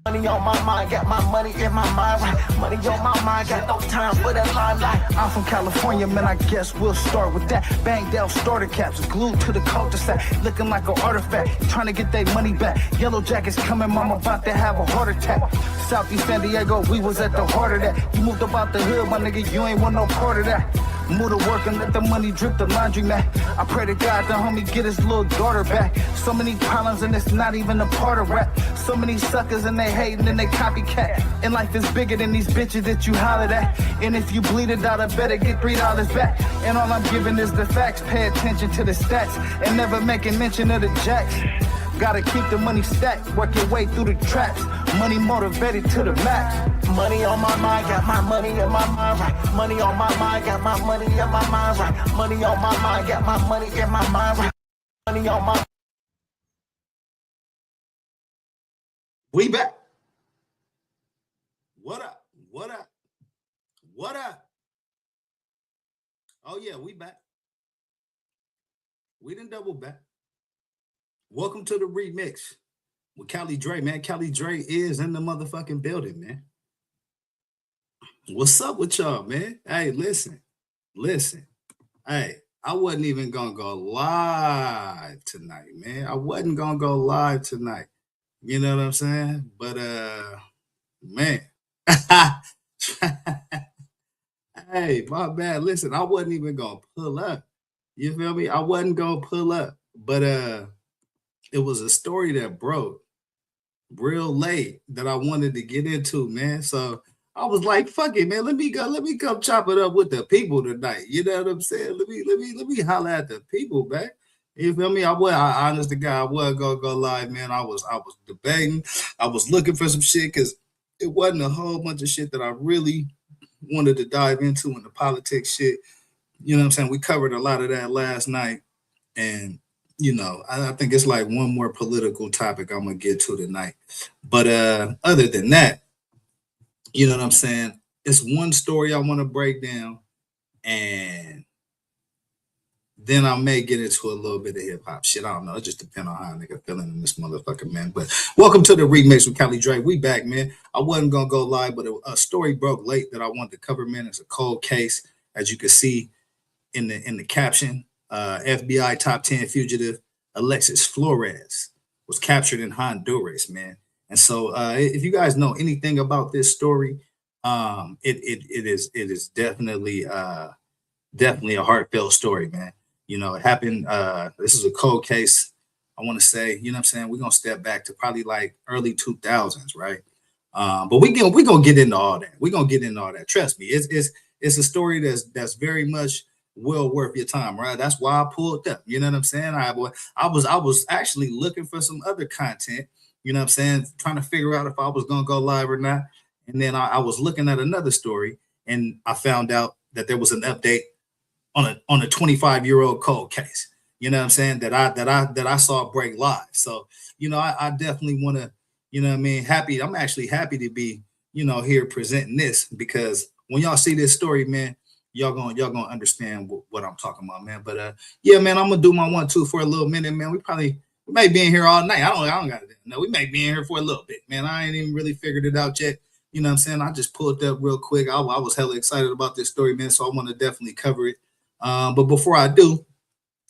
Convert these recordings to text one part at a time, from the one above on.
Money on my mind, got my money in my mind, right? Money on my mind, got no time for that limelight. I'm from California, man, I guess we'll start with that. Banged out starter caps, glued to the cul-de-sac, looking like an artifact, trying to get their money back. Yellow jackets coming, mama about to have a heart attack. Southeast San Diego, we was at the heart of that. You moved about the hood, my nigga, you ain't want no part of that. Move to work and let the money drip the laundry mat. I pray to God the homie get his little daughter back. So many problems and it's not even a part of rap. So many suckers and they hating and they copycat. And life is bigger than these bitches that you hollered at. And if you bleed it out, I better get $3 back. And all I'm giving is the facts. Pay attention to the stats and never making mention of the jacks. Gotta keep the money stacked, work your way through the traps. Money motivated to the max. Money on my mind, got my money in my mind, right? Money on my mind, got my money in my mind, right? Money on my mind, got my money in my mind, right? Money on my. We back. What up? What up? What up? Oh yeah, we back. We didn't double back. Welcome to the remix with Cali Dre, man. Cali Dre is in the motherfucking building, man. What's up with y'all, man? Hey, listen. Hey, I wasn't even gonna go live tonight, man. I wasn't gonna go live tonight. You know what I'm saying? But man. Hey, my bad. Listen, I wasn't even gonna pull up. You feel me? I wasn't gonna pull up, but it was a story that broke real late that I wanted to get into, man. So I was like, fuck it, man. Let me come chop it up with the people tonight. You know what I'm saying? Let me holler at the people, man. You feel me? I honest to God, I wasn't gonna go live, man. I was debating. I was looking for some shit because it wasn't a whole bunch of shit that I really wanted to dive into in the politics shit. You know what I'm saying? We covered a lot of that last night. And you know, I think it's like one more political topic I'm gonna get to tonight. But other than that, you know what I'm saying? It's one story I want to break down, and then I may get into a little bit of hip hop shit. I don't know. It just depends on how a nigga feeling in this motherfucker, man. But welcome to the remix with Cali Dre. We back, man. I wasn't gonna go live, but a story broke late that I wanted to cover, man. It's a cold case, as you can see in the caption. FBI top 10 fugitive Alexis Flores was captured in Honduras, man. And so if you guys know anything about this story, it is definitely a heartfelt story, man. You know, it happened. This is a cold case. I want to say, you know what I'm saying? We're gonna step back to probably like early 2000s, right? But we gonna get into all that. We're gonna get into all that. Trust me, it's a story that's very much well worth your time, right? That's why I pulled up. You know what I'm saying? I was actually looking for some other content, you know what I'm saying, trying to figure out if I was gonna go live or not. And then I was looking at another story and I found out that there was an update on a 25-year-old cold case. You know what I'm saying? That I saw break live. So, you know, I definitely want to, you know what I mean, I'm actually happy to be, you know, here presenting this, because when y'all see this story, man, y'all gonna understand what I'm talking about, man. But yeah, man, I'm gonna do my 1-2 for a little minute, man. We may be in here all night. I don't gotta know. We may be in here for a little bit, man. I ain't even really figured it out yet. You know what I'm saying? I just pulled up real quick. I was hella excited about this story, man. So I want to definitely cover it. But before I do,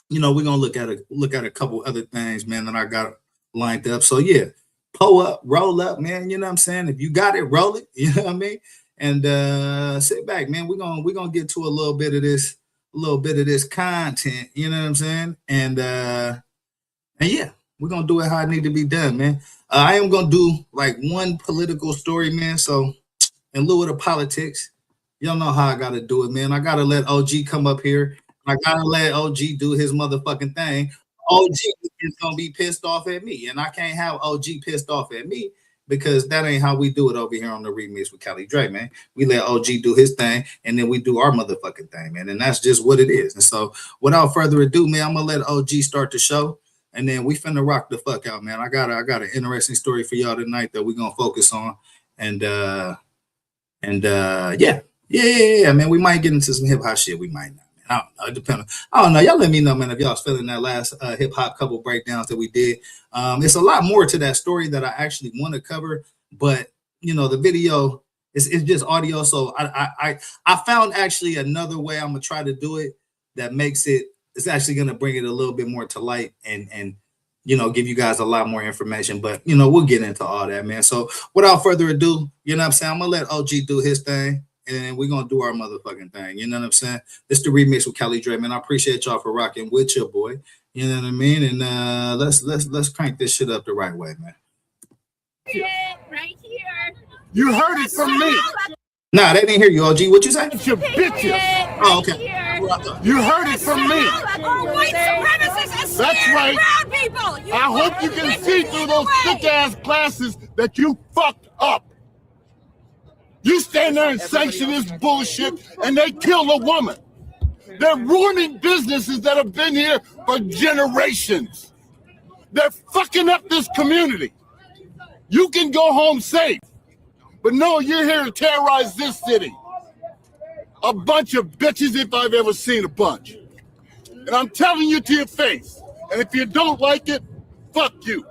you know, we're gonna look at a couple other things, man, that I got lined up. So yeah, pull up, roll up, man. You know what I'm saying? If you got it, roll it. You know what I mean? And sit back, man. We're gonna get to a little bit of this content, you know what I'm saying? And yeah, we're gonna do it how it need to be done, man. I am gonna do like one political story, man. So in lieu of the politics, y'all know how I gotta do it, man. I gotta let OG come up here. I gotta let OG do his motherfucking thing. OG is gonna be pissed off at me, and I can't have OG pissed off at me, because that ain't how we do it over here on the remix with Cali Dre, man. We let OG do his thing, and then we do our motherfucking thing, man. And that's just what it is. And so, without further ado, man, I'm gonna let OG start the show, and then we finna rock the fuck out, man. I got an interesting story for y'all tonight that we're gonna focus on, and yeah, man. We might get into some hip hop shit. We might not. I don't know. It depends. I don't know. Y'all let me know, man, if y'all feeling that last hip hop couple breakdowns that we did. It's a lot more to that story that I actually want to cover. but you know, the video it's just audio. So I found actually another way I'm gonna try to do it that makes it's actually gonna bring it a little bit more to light and you know, give you guys a lot more information. But you know, we'll get into all that, man. So without further ado, you know what I'm saying, I'm gonna let OG do his thing, and we're gonna do our motherfucking thing. You know what I'm saying? This the remix with Cali Dre, man. I appreciate y'all for rocking with your boy. You know what I mean? And let's crank this shit up the right way, man. Right here. You heard it from me. Nah, they didn't hear you, OG. What you say? It's your bitches. Oh, okay. You heard it from me. White supremacists. That's right. Brown people. I hope you can see through those thick-ass glasses that you fucked up. You stand there and sanction this bullshit, and they kill a woman. They're ruining businesses that have been here for generations. They're fucking up this community. You can go home safe. But no, you're here to terrorize this city. A bunch of bitches if I've ever seen a bunch. And I'm telling you to your face. And if you don't like it, fuck you.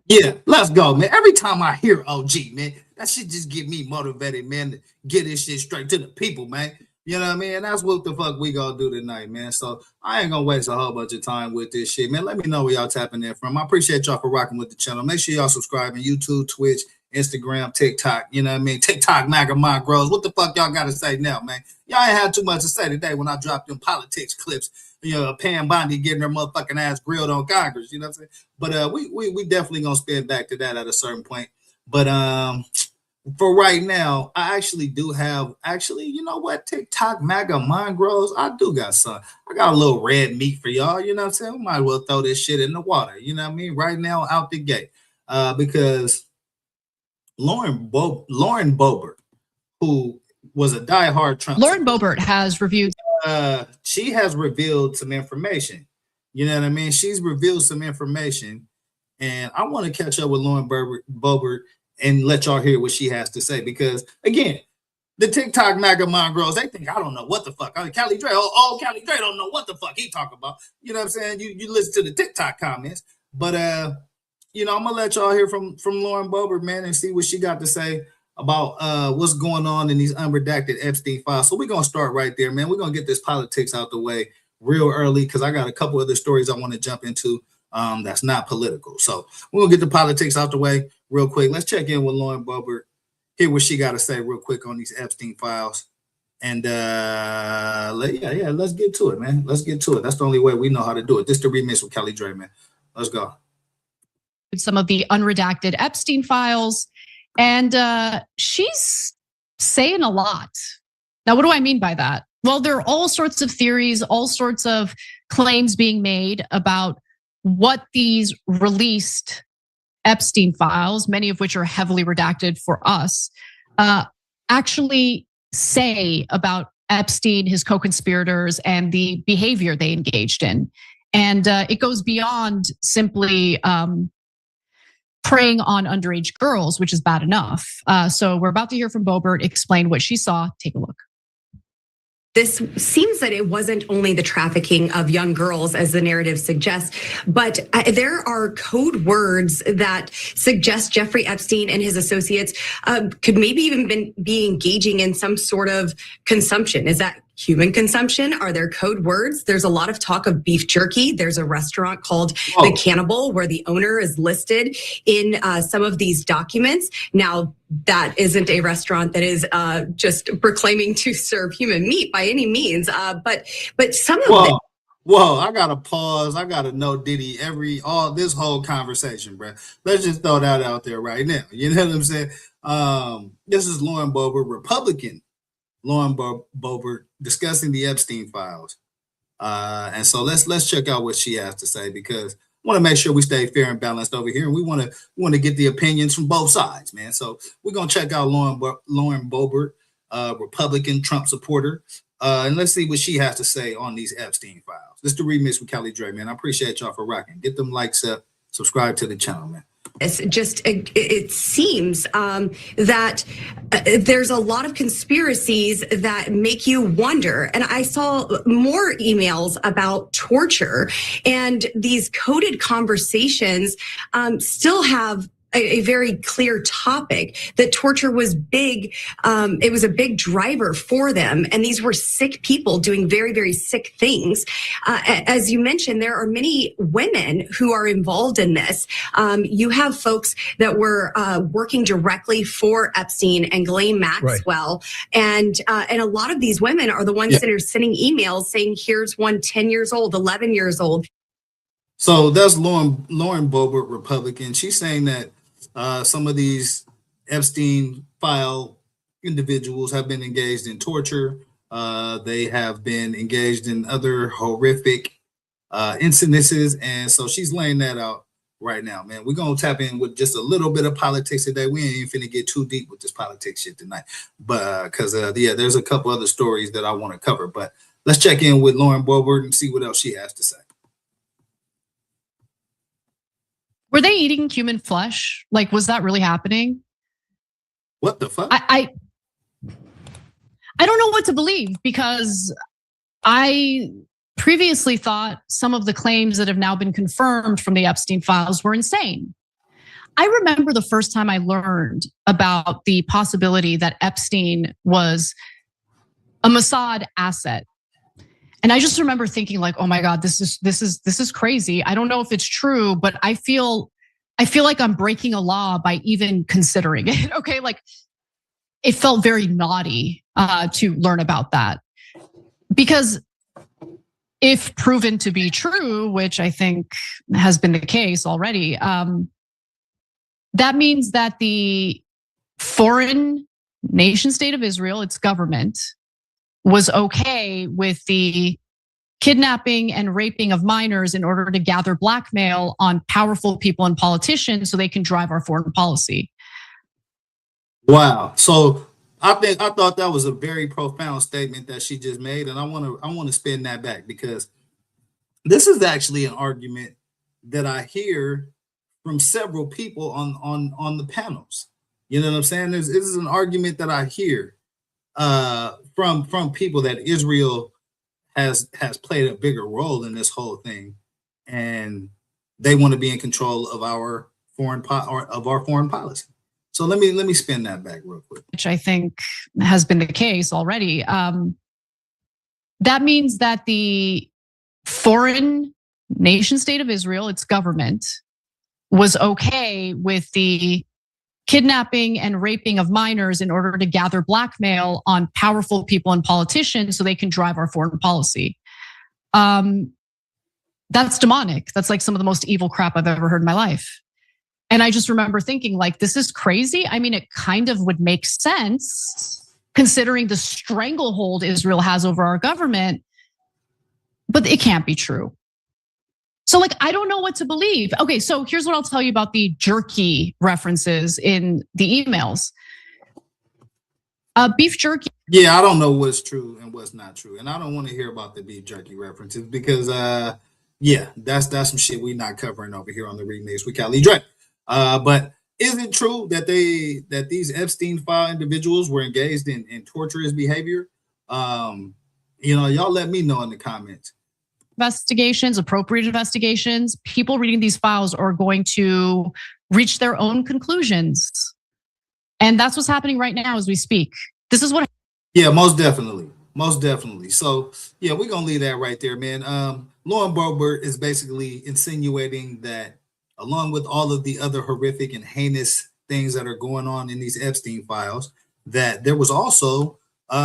Yeah, let's go, man. Every time I hear OG, man, that shit just get me motivated, man, to get this shit straight to the people, man. You know what I mean? And that's what the fuck we gonna do tonight, man. So I ain't gonna waste a whole bunch of time with this shit, man. Let me know where y'all tapping in from. I appreciate y'all for rocking with the channel. Make sure y'all subscribe on YouTube, Twitch, Instagram, TikTok. You know what I mean? TikTok, MAGA Mind Grows. What the fuck y'all gotta say now, man? Y'all ain't had too much to say today when I dropped them politics clips. You know, Pam Bondi getting her motherfucking ass grilled on Congress. You know what I'm saying? But we definitely gonna spin back to that at a certain point. But for right now, I actually do have, you know what? TikTok, MAGA Mind Grows. I do got some. I got a little red meat for y'all. You know what I'm saying? We might as well throw this shit in the water. You know what I mean? Right now, out the gate. Because Lauren Boebert, who was a diehard Trump. Lauren Boebert has reviewed. She has revealed some information. You know what I mean? She's revealed some information. And I want to catch up with Lauren Boebert and let y'all hear what she has to say, because again, the TikTok MAGA Mind Grows, they think I don't know what the fuck. I mean, Cali Dre, Cali Dre don't know what the fuck he talking about. You know what I'm saying? You listen to the TikTok comments, but you know, I'm gonna let y'all hear from Lauren Boebert, man, and see what she got to say about what's going on in these unredacted Epstein files. So we're gonna start right there, man. We're gonna get this politics out the way real early, because I got a couple other stories I want to jump into. That's not political. So we're gonna get the politics out the way real quick. Let's check in with Lauren Boebert, hear what she got to say real quick on these Epstein files. And let's get to it, man. Let's get to it. That's the only way we know how to do it. This is the remix with Cali Dre, man. Let's go. Some of the unredacted Epstein files, and she's saying a lot. Now, what do I mean by that? Well, there are all sorts of theories, all sorts of claims being made about what these released Epstein files, many of which are heavily redacted for us, actually say about Epstein, his co-conspirators, and the behavior they engaged in. And it goes beyond simply preying on underage girls, which is bad enough. So we're about to hear from Boebert explain what she saw. Take a look. This seems that it wasn't only the trafficking of young girls, as the narrative suggests, but there are code words that suggest Jeffrey Epstein and his associates could maybe even be engaging in some sort of consumption. Is that human consumption? Are there code words? There's a lot of talk of beef jerky. There's a restaurant called The Cannibal where the owner is listed in some of these documents. Now, that isn't a restaurant that is just proclaiming to serve human meat by any means. But some of it. Whoa, I gotta pause. I gotta know Diddy this whole conversation, bro. Let's just throw that out there right now. You know what I'm saying? This is Lauren Boebert, Republican Lauren Boebert, discussing the Epstein files. And so let's check out what she has to say, because I want to make sure we stay fair and balanced over here, and we want to get the opinions from both sides, man. So we're gonna check out Lauren Boebert, Republican Trump supporter, and let's see what she has to say on these Epstein files. This is the remix with Cali Dre, man. I appreciate y'all for rocking. Get them likes up, subscribe to the channel, man. It seems that there's a lot of conspiracies that make you wonder. And I saw more emails about torture, and these coded conversations still have a very clear topic, that torture was big. It was a big driver for them. And these were sick people doing very, very sick things. As you mentioned, there are many women who are involved in this. You have folks that were working directly for Epstein and Ghislaine Maxwell. Right. And a lot of these women are the ones that are sending emails saying, here's one 10 years old, 11 years old. So that's Lauren Boebert, Republican. She's saying that some of these Epstein file individuals have been engaged in torture. They have been engaged in other horrific incidences. And so she's laying that out right now, man. We're going to tap in with just a little bit of politics today. We ain't even finna get too deep with this politics shit tonight. But because, there's a couple other stories that I want to cover. But let's check in with Lauren Boebert and see what else she has to say. Were they eating human flesh? Like, was that really happening? What the fuck? I don't know what to believe, because I previously thought some of the claims that have now been confirmed from the Epstein files were insane. I remember the first time I learned about the possibility that Epstein was a Mossad asset. And I just remember thinking, like, oh my God, this is crazy. I don't know if it's true, but I feel like I'm breaking a law by even considering it. Okay, like it felt very naughty to learn about that, because if proven to be true, which I think has been the case already, that means that the foreign nation state of Israel, its government, was okay with the kidnapping and raping of minors in order to gather blackmail on powerful people and politicians so they can drive our foreign policy. Wow. So I thought that was a very profound statement that she just made, and I want to spin that back, because this is actually an argument that I hear from several people on the panels. You know what I'm saying? This is an argument that I hear from people that Israel has played a bigger role in this whole thing, and they want to be in control of our foreign policy. So let me spin that back real quick. Which I think has been the case already. That means that the foreign nation state of Israel, its government, was okay with the kidnapping and raping of minors in order to gather blackmail on powerful people and politicians so they can drive our foreign policy. That's demonic. That's like some of the most evil crap I've ever heard in my life. And I just remember thinking, like, this is crazy. I mean, it kind of would make sense considering the stranglehold Israel has over our government, but it can't be true. So, like, I don't know what to believe. Okay, so here's what I'll tell you about the jerky references in the emails. Beef jerky. Yeah, I don't know what's true and what's not true. And I don't want to hear about the beef jerky references because, that's some shit we're not covering over here on the Remix with Cali Drake. But is it true that these Epstein file individuals were engaged in torturous behavior? Y'all let me know in the comments. Investigations, appropriate investigations, people reading these files are going to reach their own conclusions. And that's what's happening right now as we speak. This is what. Yeah, most definitely. Most definitely. So yeah, we're gonna leave that right there, man. Lauren Boebert is basically insinuating that along with all of the other horrific and heinous things that are going on in these Epstein files, that there was also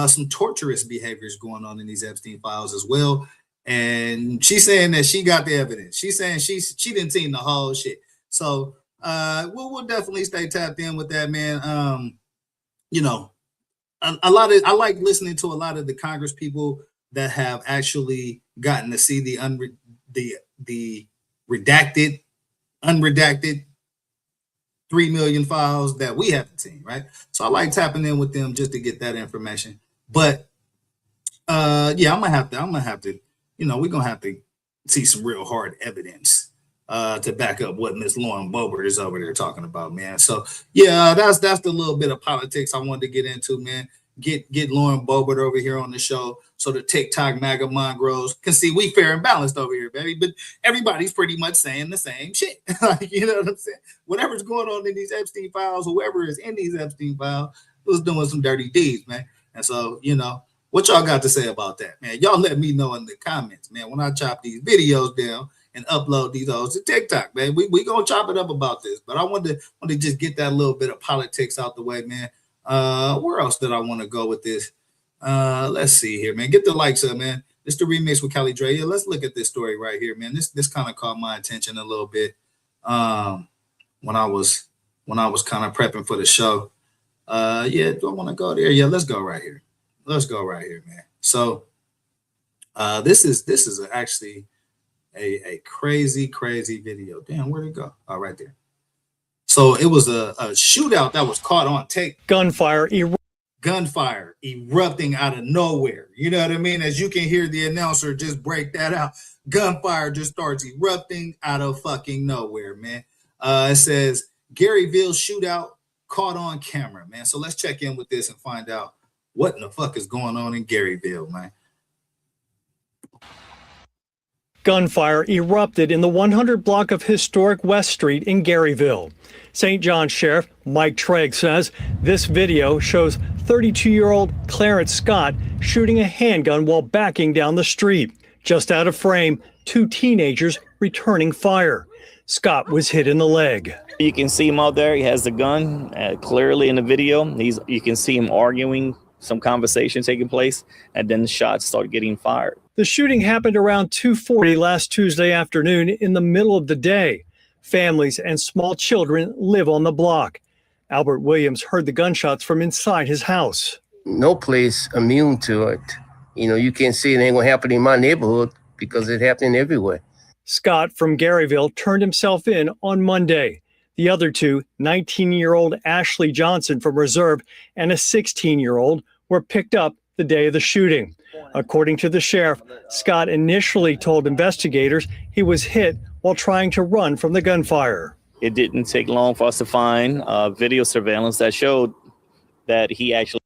some torturous behaviors going on in these Epstein files as well. And she's saying that she got the evidence. She's saying she didn't see the whole shit. So we'll definitely stay tapped in with that, man. I like listening to a lot of the Congress people that have actually gotten to see the unredacted 3 million files that we haven't seen, right? So I like tapping in with them just to get that information. But I'm gonna have to, we're gonna have to see some real hard evidence to back up what Miss Lauren Boebert is over there talking about, man. So yeah, that's the little bit of politics I wanted to get into, man. get Lauren Boebert over here on the show so the TikTok MAGA mongrels can see we fair and balanced over here, baby. But everybody's pretty much saying the same shit. Like, you know what I'm saying? Whatever's going on in these Epstein files, whoever is in these Epstein files was doing some dirty deeds, man. And so, you know, what y'all got to say about that, man? Y'all let me know in the comments, man. When I chop these videos down and upload these to TikTok, man, we gonna chop it up about this. But I want to just get that little bit of politics out the way, man. Where else did I want to go with this? Let's see here, man. Get the likes up, man. This the remix with Callie Dre. Yeah, let's look at this story right here, man. This kind of caught my attention a little bit when I was kind of prepping for the show. Yeah, do I want to go there? Yeah, let's go right here. Let's go right here, man. So this is actually a crazy video. Damn, where'd it go? Oh, right there. So it was a shootout that was caught on tape. Gunfire erupting out of nowhere. You know what I mean? As you can hear the announcer just break that out. Gunfire just starts erupting out of fucking nowhere, man. It says Garyville shootout caught on camera, man. So let's check in with this and find out what in the fuck is going on in Garyville, man. Gunfire erupted in the 100 block of historic West Street in Garyville. St. John Sheriff Mike Trigg says this video shows 32-year-old Clarence Scott shooting a handgun while backing down the street. Just out of frame, two teenagers returning fire. Scott was hit in the leg. You can see him out there. He has the gun clearly in the video. You can see him arguing, some conversation taking place, and then the shots start getting fired. The shooting happened around 2:40 last Tuesday afternoon in the middle of the day. Families and small children live on the block. Albert Williams heard the gunshots from inside his house. No place immune to it. You know, you can't say it ain't gonna happen in my neighborhood because it happened everywhere. Scott from Garyville turned himself in on Monday. The other two, 19-year-old Ashley Johnson from Reserve and a 16-year-old, were picked up the day of the shooting. According to the sheriff, Scott initially told investigators he was hit while trying to run from the gunfire. It didn't take long for us to find video surveillance that showed that he actually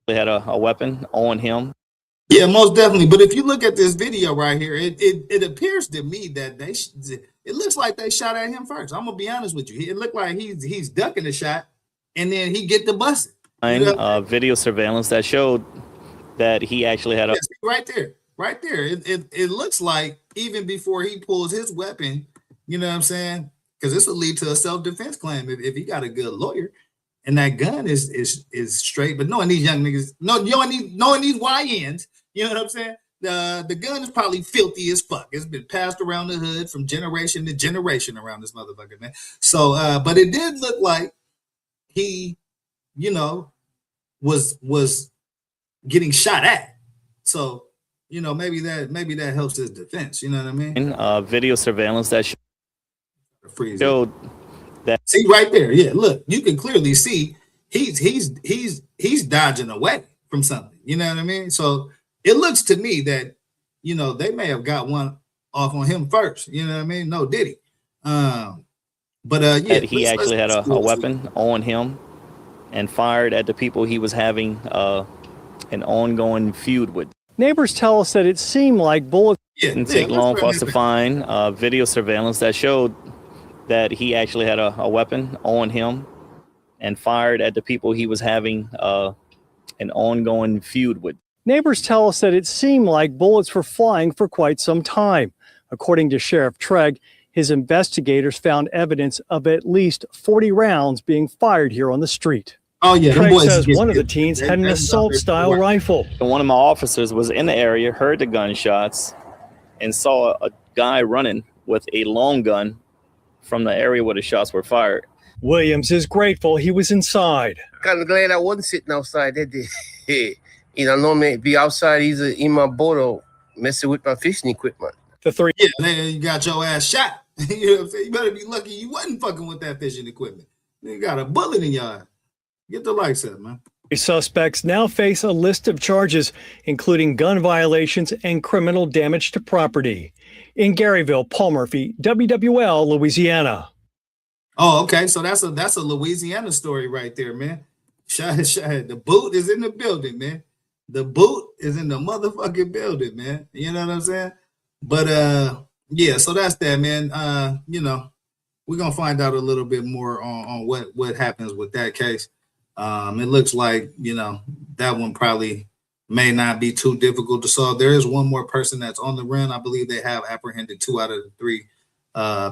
had a weapon on him. Yeah, most definitely. But if you look at this video right here, it appears to me that it looks like they shot at him first. I'm gonna be honest with you. It looked like he's ducking the shot, and then he get the busted. Video surveillance that showed that he actually had a right there. It looks like even before he pulls his weapon, you know what I'm saying? Because this will lead to a self-defense claim if he got a good lawyer. And that gun is straight, but knowing these young niggas, knowing these YNs, you know what I'm saying? The gun is probably filthy as fuck. It's been passed around the hood from generation to generation around this motherfucker, man. So, but it did look like he, you know, was getting shot at. So, you know, maybe that helps his defense. You know what I mean? Video surveillance that showed that. See right there, yeah. Look, you can clearly see he's dodging away from something. You know what I mean? So it looks to me that, you know, they may have got one off on him first. You know what I mean? No, did he? But yeah, he actually had a weapon on him and fired at the people he was having an ongoing feud with. Neighbors tell us that it seemed like bullets didn't take long for us to find video surveillance that showed that he actually had a weapon on him and fired at the people he was having an ongoing feud with. Neighbors tell us that it seemed like bullets were flying for quite some time. According to Sheriff Trigg, his investigators found evidence of at least 40 rounds being fired here on the street. Oh yeah, Trigg says one of the teens had an assault-style rifle. And one of my officers was in the area, heard the gunshots, and saw a guy running with a long gun from the area where the shots were fired. Williams is grateful he was inside. Kind of glad I wasn't sitting outside that day. You know, normally be outside either in my boat or messing with my fishing equipment. The three. Yeah, man, you got your ass shot. You know what I'm saying? You better be lucky you wasn't fucking with that fishing equipment. You got a bullet in your eye. Get the lights up, man. Suspects now face a list of charges, including gun violations and criminal damage to property. In Garyville, Paul Murphy, WWL, Louisiana. Oh, okay. So that's a Louisiana story right there, man. Shahid, the boot is in the building, man. The boot is in the motherfucking building, man. You know what I'm saying? But yeah, so that's that, man. You know, we're gonna find out a little bit more on what happens with that case. It looks like, you know, that one probably may not be too difficult to solve. There is one more person that's on the run. I believe they have apprehended 2 out of the 3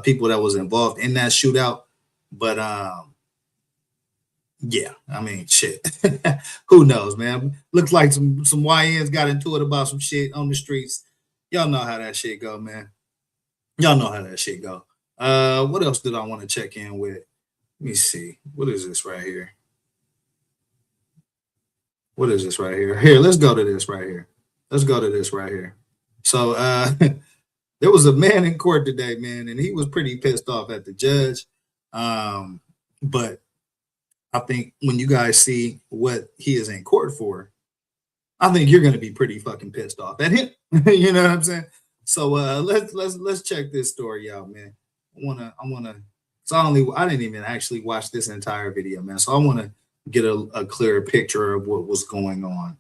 people that was involved in that shootout. But yeah, I mean, shit. Who knows, man? Looks like some YNs got into it about some shit on the streets. Y'all know how that shit go, man. Y'all know how that shit go. What else did I want to check in with? Let me see. What is this right here? What is this right here? Here, let's go to this right here. Let's go to this right here. So there was a man in court today, man, and he was pretty pissed off at the judge. But I think when you guys see what he is in court for, I think you're gonna be pretty fucking pissed off at him. You know what I'm saying? So let's check this story out, man. I wanna. So I didn't even actually watch this entire video, man. So I want to get a clearer picture of what was going on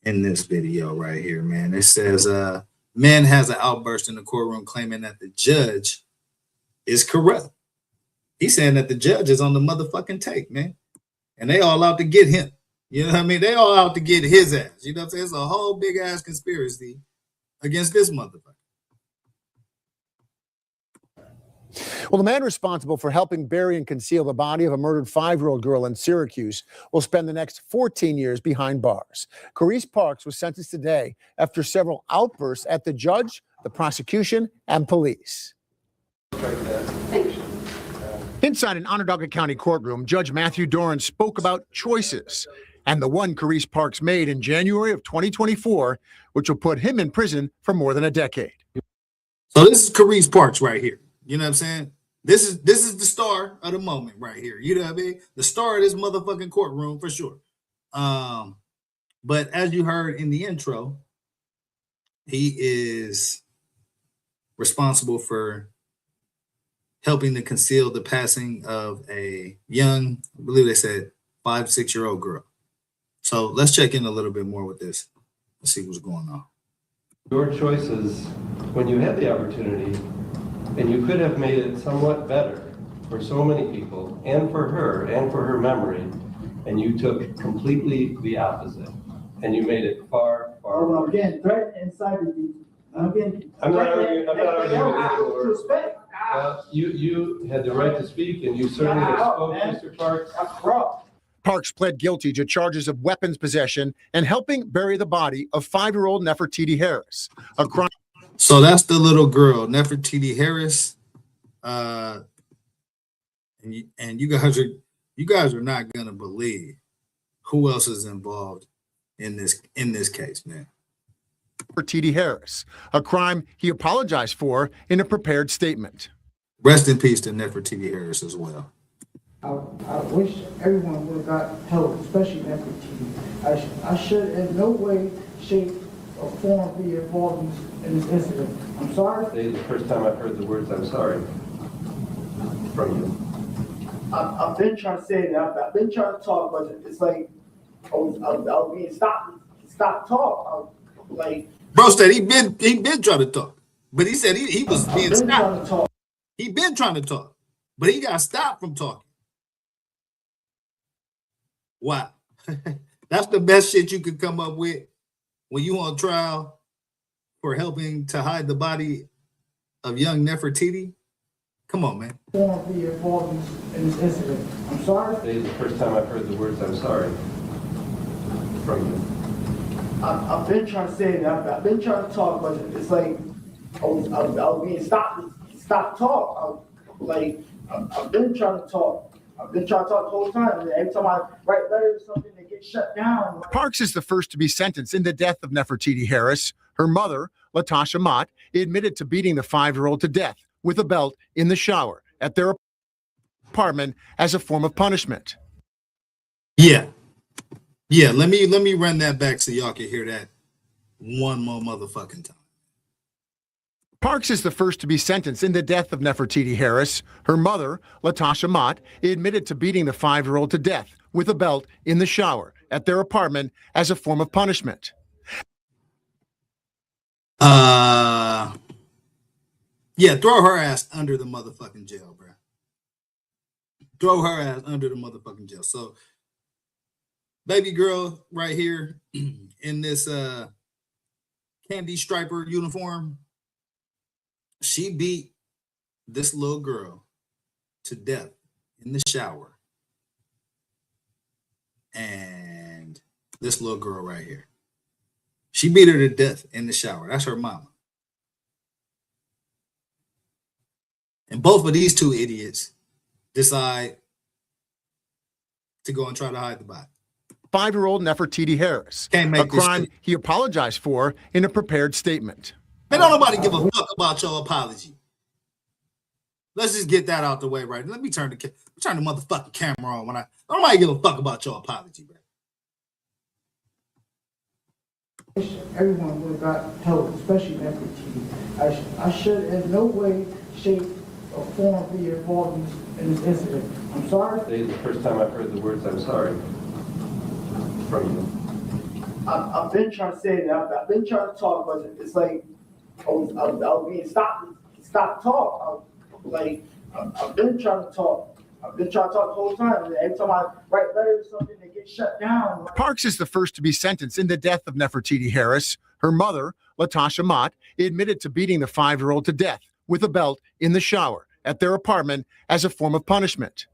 in this video right here, man. It says, man has an outburst in the courtroom claiming that the judge is corrupt. He's saying that the judge is on the motherfucking take, man. And they all out to get him. You know what I mean? They all out to get his ass. You know what I'm saying? It's a whole big ass conspiracy against this motherfucker. Well, the man responsible for helping bury and conceal the body of a murdered 5-year-old girl in Syracuse will spend the next 14 years behind bars. Carice Parks was sentenced today after several outbursts at the judge, the prosecution, and police. Inside an Onondaga County courtroom, Judge Matthew Doran spoke about choices and the one Carice Parks made in January of 2024, which will put him in prison for more than a decade. So this is Carice Parks right here. You know what I'm saying? This is the star of the moment right here. You know what I mean? The star of this motherfucking courtroom for sure. But as you heard in the intro, he is responsible for helping to conceal the passing of a young, I believe they said 5-6-year-old girl. So let's check in a little bit more with this. Let's see what's going on. Your choices, when you had the opportunity, and you could have made it somewhat better for so many people, and for her memory, and you took completely the opposite, and you made it far, far well, worse. again, threat inside of you. I'm not arguing with you. You had the right to speak, and you certainly spoke, Mr. Parks. Parks pled guilty to charges of weapons possession and helping bury the body of 5-year-old Nefertiti Harris, a crime. So that's the little girl, Nefertiti Harris. And you guys are not gonna believe who else is involved in this case, man. Nefertiti Harris, a crime he apologized for in a prepared statement. Rest in peace to Nefertiti Harris as well. I wish everyone would have got help, especially Nefertiti. I should in no way, shape, or form be involved in this incident. I'm sorry. Today is the first time I've heard the words "I'm sorry" from you. I've been trying to say that. I've been trying to talk, but it's like I was being stop talk. Bro said he been trying to talk, but he said he was being stopped. He been trying to talk, but he got stopped from talking. Wow, that's the best shit you could come up with when you on trial for helping to hide the body of young Nefertiti. Come on, man. Won't be involved in this incident. I'm sorry. Today is the first time I've heard the words "I'm sorry" from you. I've been trying to say that. I've been trying to talk, but it's like I was being stop talk. I've been trying to talk. I've been trying to talk the whole time. And every time I write letters or something, they get shut down. Parks is the first to be sentenced in the death of Nefertiti Harris. Her mother, Latasha Mott, admitted to beating the 5-year-old to death with a belt in the shower at their apartment as a form of punishment. Yeah. Let me run that back so y'all can hear that one more motherfucking time. Parks is the first to be sentenced in the death of Nefertiti Harris. Her mother, Latasha Mott, admitted to beating the 5-year-old to death with a belt in the shower at their apartment as a form of punishment. Yeah, throw her ass under the motherfucking jail, bro. Throw her ass under the motherfucking jail. So, baby girl right here in this candy striper uniform, she beat this little girl to death in the shower. And this little girl right here, she beat her to death in the shower. That's her mama. And both of these two idiots decide to go and try to hide the body. 5-year-old Nefertiti Harris, Can't make a crime he apologized for in a prepared statement. Man, don't nobody give a fuck about your apology. Let's just get that out the way right. Let me turn the motherfucking camera on when don't nobody give a fuck about your apology, man. Everyone would have got told, especially Nefertiti. I should in no way, shape, or form be involved in this incident. I'm sorry. Today is the first time I've heard the words "I'm sorry" from you. I've been trying to say that. I've been trying to talk, but it's like I was being stopped talk. I've been trying to talk. I've been trying to talk the whole time. And every time I write letters or something, they get shut down. Parks is the first to be sentenced in the death of Nefertiti Harris. Her mother, Latasha Mott, admitted to beating the 5-year-old to death with a belt in the shower at their apartment as a form of punishment.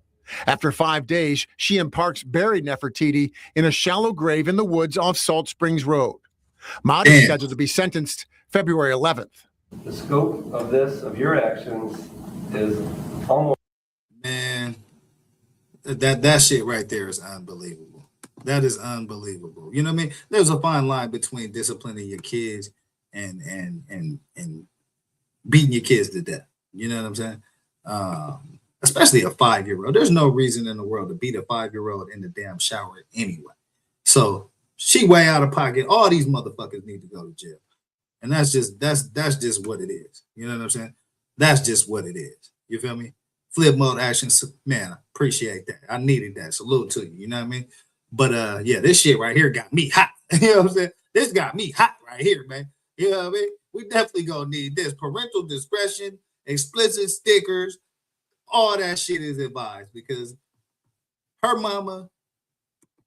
After 5 days, she and Parks buried Nefertiti in a shallow grave in the woods off Salt Springs Road. Mott is scheduled to be sentenced February 11th. The scope of your actions is almost. Man, that shit right there is unbelievable. That is unbelievable. You know what I mean? There's a fine line between disciplining your kids and beating your kids to death. You know what I'm saying? Especially a 5-year-old. There's no reason in the world to beat a 5-year-old in the damn shower anyway. So she way out of pocket. All these motherfuckers need to go to jail. And that's just what it is. You know what I'm saying? That's just what it is. You feel me? Flip mode action, man, I appreciate that. I needed that. Salute to you. You know what I mean? But yeah, this shit right here got me hot. You know what I'm saying? This got me hot right here, man. You know what I mean? We definitely gonna need this. Parental discretion, explicit stickers, all that shit is advised because her mama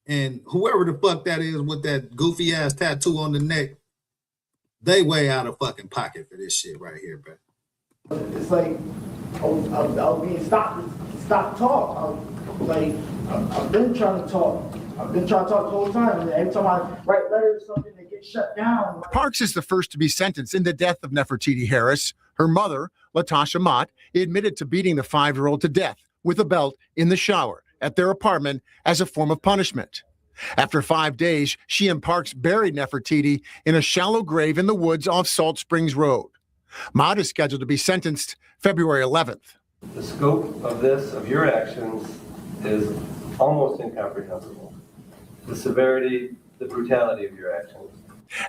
and whoever the fuck that is with that goofy ass tattoo on the neck, they way out of fucking pocket for this shit right here, bro. It's like I was being stopped talk. I've been trying to talk. I've been trying to talk the whole time. And every time I write letters or something, they get shut down. Parks is the first to be sentenced in the death of Nefertiti Harris. Her mother, Latasha Mott, admitted to beating the 5-year-old to death with a belt in the shower at their apartment as a form of punishment. After 5 days, she and Parks buried Nefertiti in a shallow grave in the woods off Salt Springs Road. Mott is scheduled to be sentenced February 11th. The scope of your actions is almost incomprehensible. The severity, the brutality of your actions.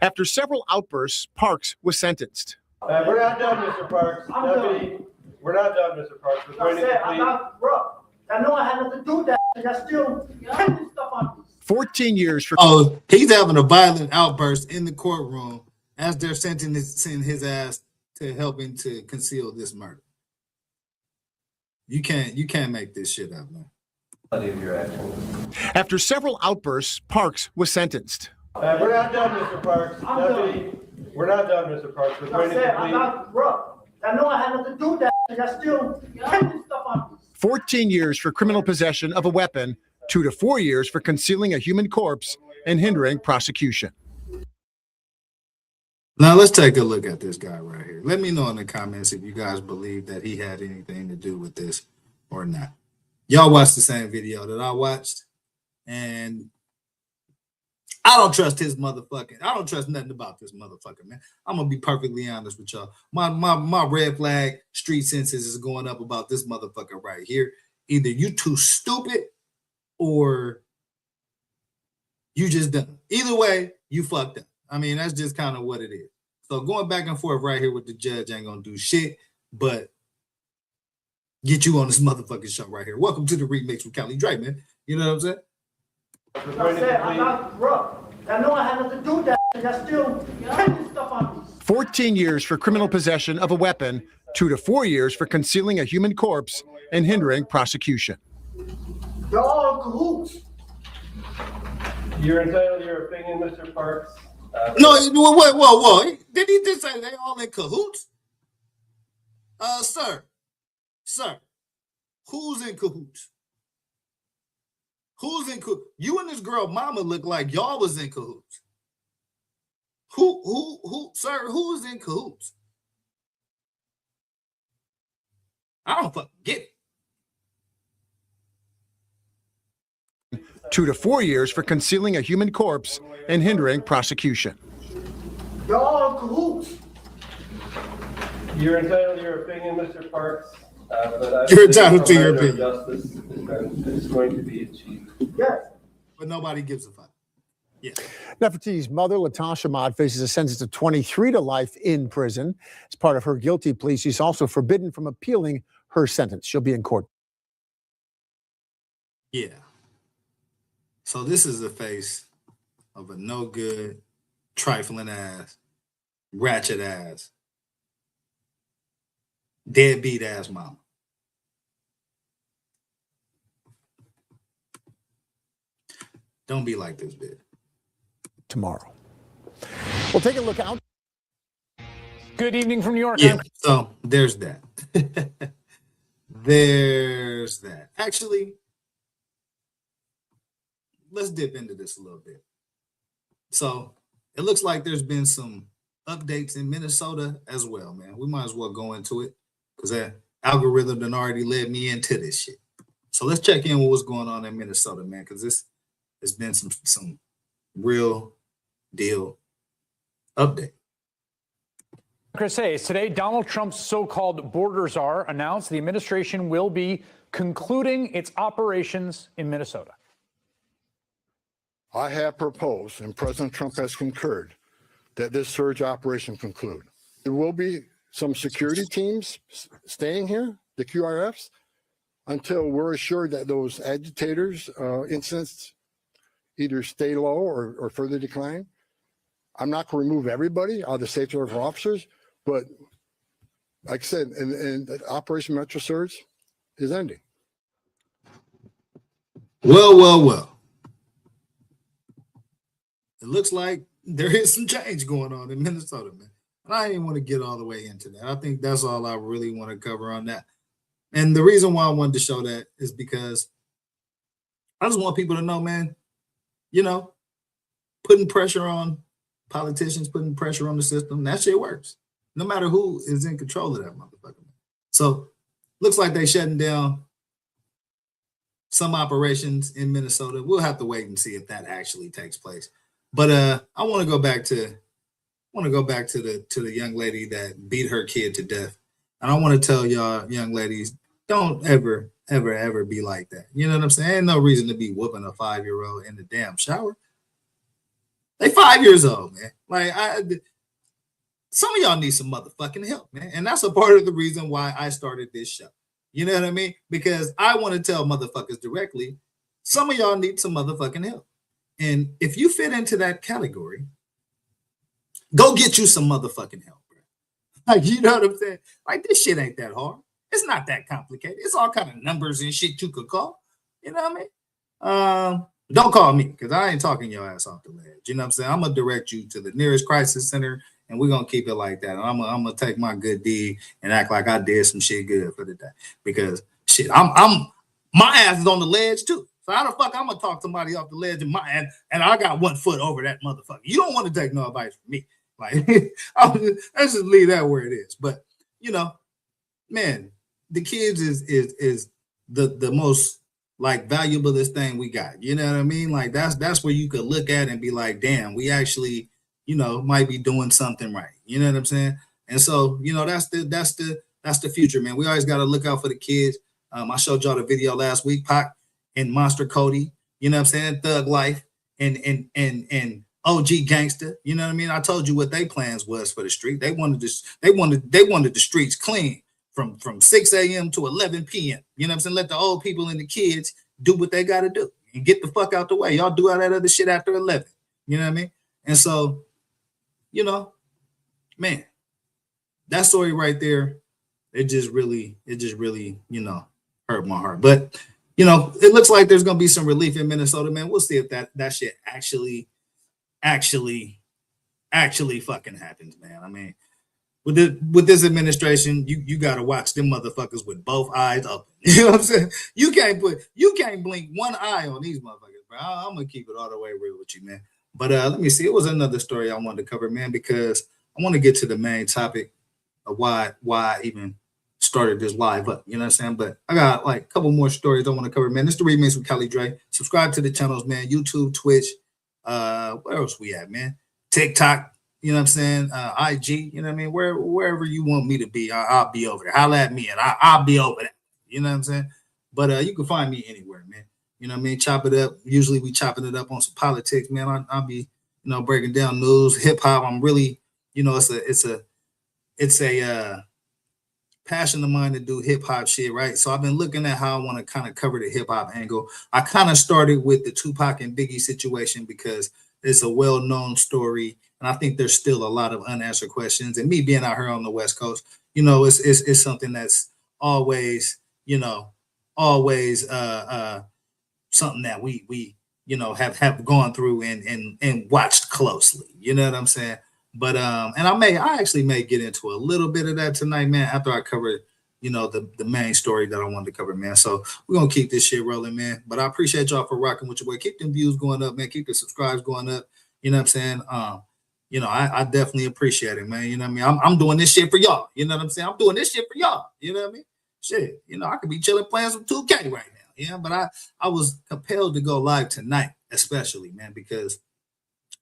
After several outbursts, Parks was sentenced. We're not done, Mr. Parks. Deputy, we're not done, Mr. Parks. We're going to I'm complete. not, bro. I know I had nothing to do with that. I still pending stuff on me. 14 years for. Oh, he's having a violent outburst in the courtroom as they're sentencing his ass to helping to conceal this murder. You can't make this shit up, man. Of your actions. After several outbursts, Parks was sentenced. We're not done, Mr. Parks. Deputy, we're not done, Mr. Parks. We're going to complete. I'm not, bro. I know I had nothing to do with that. I still pending stuff on me. 14 years for criminal possession of a weapon, 2 to 4 years for concealing a human corpse and hindering prosecution. Now let's take a look at this guy right here. Let me know in the comments if you guys believe that he had anything to do with this or not. Y'all watched the same video that I watched, and I don't trust his motherfucking. I don't trust nothing about this motherfucker, man. I'm gonna be perfectly honest with y'all. My red flag street senses is going up about this motherfucker right here. Either you too stupid or you just done. Either way, you fucked up. I mean, that's just kind of what it is. So going back and forth right here with the judge ain't gonna do shit, but get you on this motherfucking show right here. Welcome to the remix with Cali Dre, man. You know what I'm saying? I said, I'm not corrupt. I know I had nothing to do with that, and I still pending stuff on me. 14 years for criminal possession of a weapon, 2 to 4 years for concealing a human corpse and hindering prosecution. They're all in cahoots. You're entitled to your opinion, Mr. Parks. No, whoa. Did he just say they all in cahoots? Sir, who's in cahoots? Who's in cahoots? You and this girl mama look like y'all was in cahoots. Who, sir, who's in cahoots? I don't fucking get it. 2 to 4 years for concealing a human corpse and hindering prosecution. They're all in cahoots. You're entitled to your opinion, Mr. Parks. But I You're believe entitled to some your measure of opinion. Justice is going to be achieved. Yes. But nobody gives a fuck. Yeah. Nefertiti's mother, Latasha Ahmad, faces a sentence of 23 to life in prison. As part of her guilty plea, she's also forbidden from appealing her sentence. She'll be in court. Yeah. So this is the face of a no good, trifling ass, ratchet ass, deadbeat ass mama. Don't be like this bitch. Tomorrow. We'll take a look out. Good evening from New York. Yeah, so there's that. There's that. Actually, let's dip into this a little bit. So it looks like there's been some updates in Minnesota as well, man. We might as well go into it because that algorithm done already led me into this shit. So let's check in with what's going on in Minnesota, man, because this has been some real deal update. Chris Hayes, today Donald Trump's so-called border czar announced the administration will be concluding its operations in Minnesota. I have proposed, and President Trump has concurred, that this surge operation conclude. There will be some security teams staying here, the QRFs, until we're assured that those agitators' incidents either stay low or further decline. I'm not going to remove everybody out of the safety of our officers, but like I said, and Operation Metro Surge is ending. Well. It looks like there is some change going on in Minnesota, man. And I didn't want to get all the way into that. I think that's all I really want to cover on that. And the reason why I wanted to show that is because I just want people to know, man, you know, putting pressure on politicians, putting pressure on the system, that shit works. No matter who is in control of that motherfucker. So looks like they shutting down some operations in Minnesota. We'll have to wait and see if that actually takes place. But I want to go back to the young lady that beat her kid to death. And I want to tell y'all, young ladies, don't ever be like that. You know what I'm saying? Ain't no reason to be whooping a 5-year-old in the damn shower. They 5 years old, man. Like some of y'all need some motherfucking help, man. And that's a part of the reason why I started this show. You know what I mean? Because I want to tell motherfuckers directly, some of y'all need some motherfucking help. And if you fit into that category, go get you some motherfucking help, bro. Like, you know what I'm saying? Like, this shit ain't that hard. It's not that complicated. It's all kind of numbers and shit you could call. You know what I mean? Don't call me because I ain't talking your ass off the ledge. You know what I'm saying? I'm going to direct you to the nearest crisis center, and we're going to keep it like that. And I'm going to take my good deed and act like I did some shit good for the day. Because, shit, my ass is on the ledge, too. So how the fuck I'm gonna talk somebody off the ledge and I got 1 foot over that motherfucker? You don't want to take no advice from me. Like, let's just leave that where it is. But you know, man, the kids is the most like valuablest thing we got. You know what I mean? Like that's where you could look at and be like, damn, we actually, you know, might be doing something right. You know what I'm saying? And so, you know, that's the future, man. We always got to look out for the kids. I showed y'all the video last week, Pac and Monster Cody, you know what I'm saying? Thug Life and OG Gangster, you know what I mean? I told you what their plans was for the street. They wanted the streets clean from 6 a.m. to 11 p.m. You know what I'm saying? Let the old people and the kids do what they got to do. and get the fuck out the way. Y'all do all that other shit after 11. You know what I mean? And so, you know, man, that story right there, it just really, you know, hurt my heart. But, you know, it looks like there's gonna be some relief in Minnesota, man. We'll see if that shit actually fucking happens, man. I mean, with this administration, you gotta watch them motherfuckers with both eyes open. You know what I'm saying? You can't blink one eye on these motherfuckers, bro. I'm gonna keep it all the way real with you, man. But let me see. It was another story I wanted to cover, man, because I want to get to the main topic of why I even started this live up. You know what I'm saying? But I got like a couple more stories I want to cover, man. This is the Remix with Kelly Dre. Subscribe to the channels, man. YouTube, Twitch. Where else we at, man? TikTok. You know what I'm saying? IG. You know what I mean? Wherever you want me to be, I'll be over there. Holla at me, and I'll be over there. You know what I'm saying? But you can find me anywhere, man. You know what I mean? Chop it up. Usually we chopping it up on some politics, man. I'll be, you know, breaking down news, hip hop. I'm really, you know, it's a passion of mine to do hip hop shit, right? So I've been looking at how I want to kind of cover the hip hop angle. I kind of started with the Tupac and Biggie situation because it's a well-known story, and I think there's still a lot of unanswered questions. And me being out here on the West Coast, you know, it's something that's always, you know, something that we you know have gone through and watched closely. You know what I'm saying? But and I actually may get into a little bit of that tonight, man, after I cover, you know, the main story that I wanted to cover, man. So we're gonna keep this shit rolling, man. But I appreciate y'all for rocking with your boy. Keep them views going up, man. Keep the subscribes going up. You know what I'm saying? You know, I definitely appreciate it, man. You know what I mean? I'm doing this shit for y'all. You know what I'm saying? I'm doing this shit for y'all. You know what I mean? Shit, you know, I could be chilling playing some 2K right now. Yeah, but I was compelled to go live tonight, especially, man, because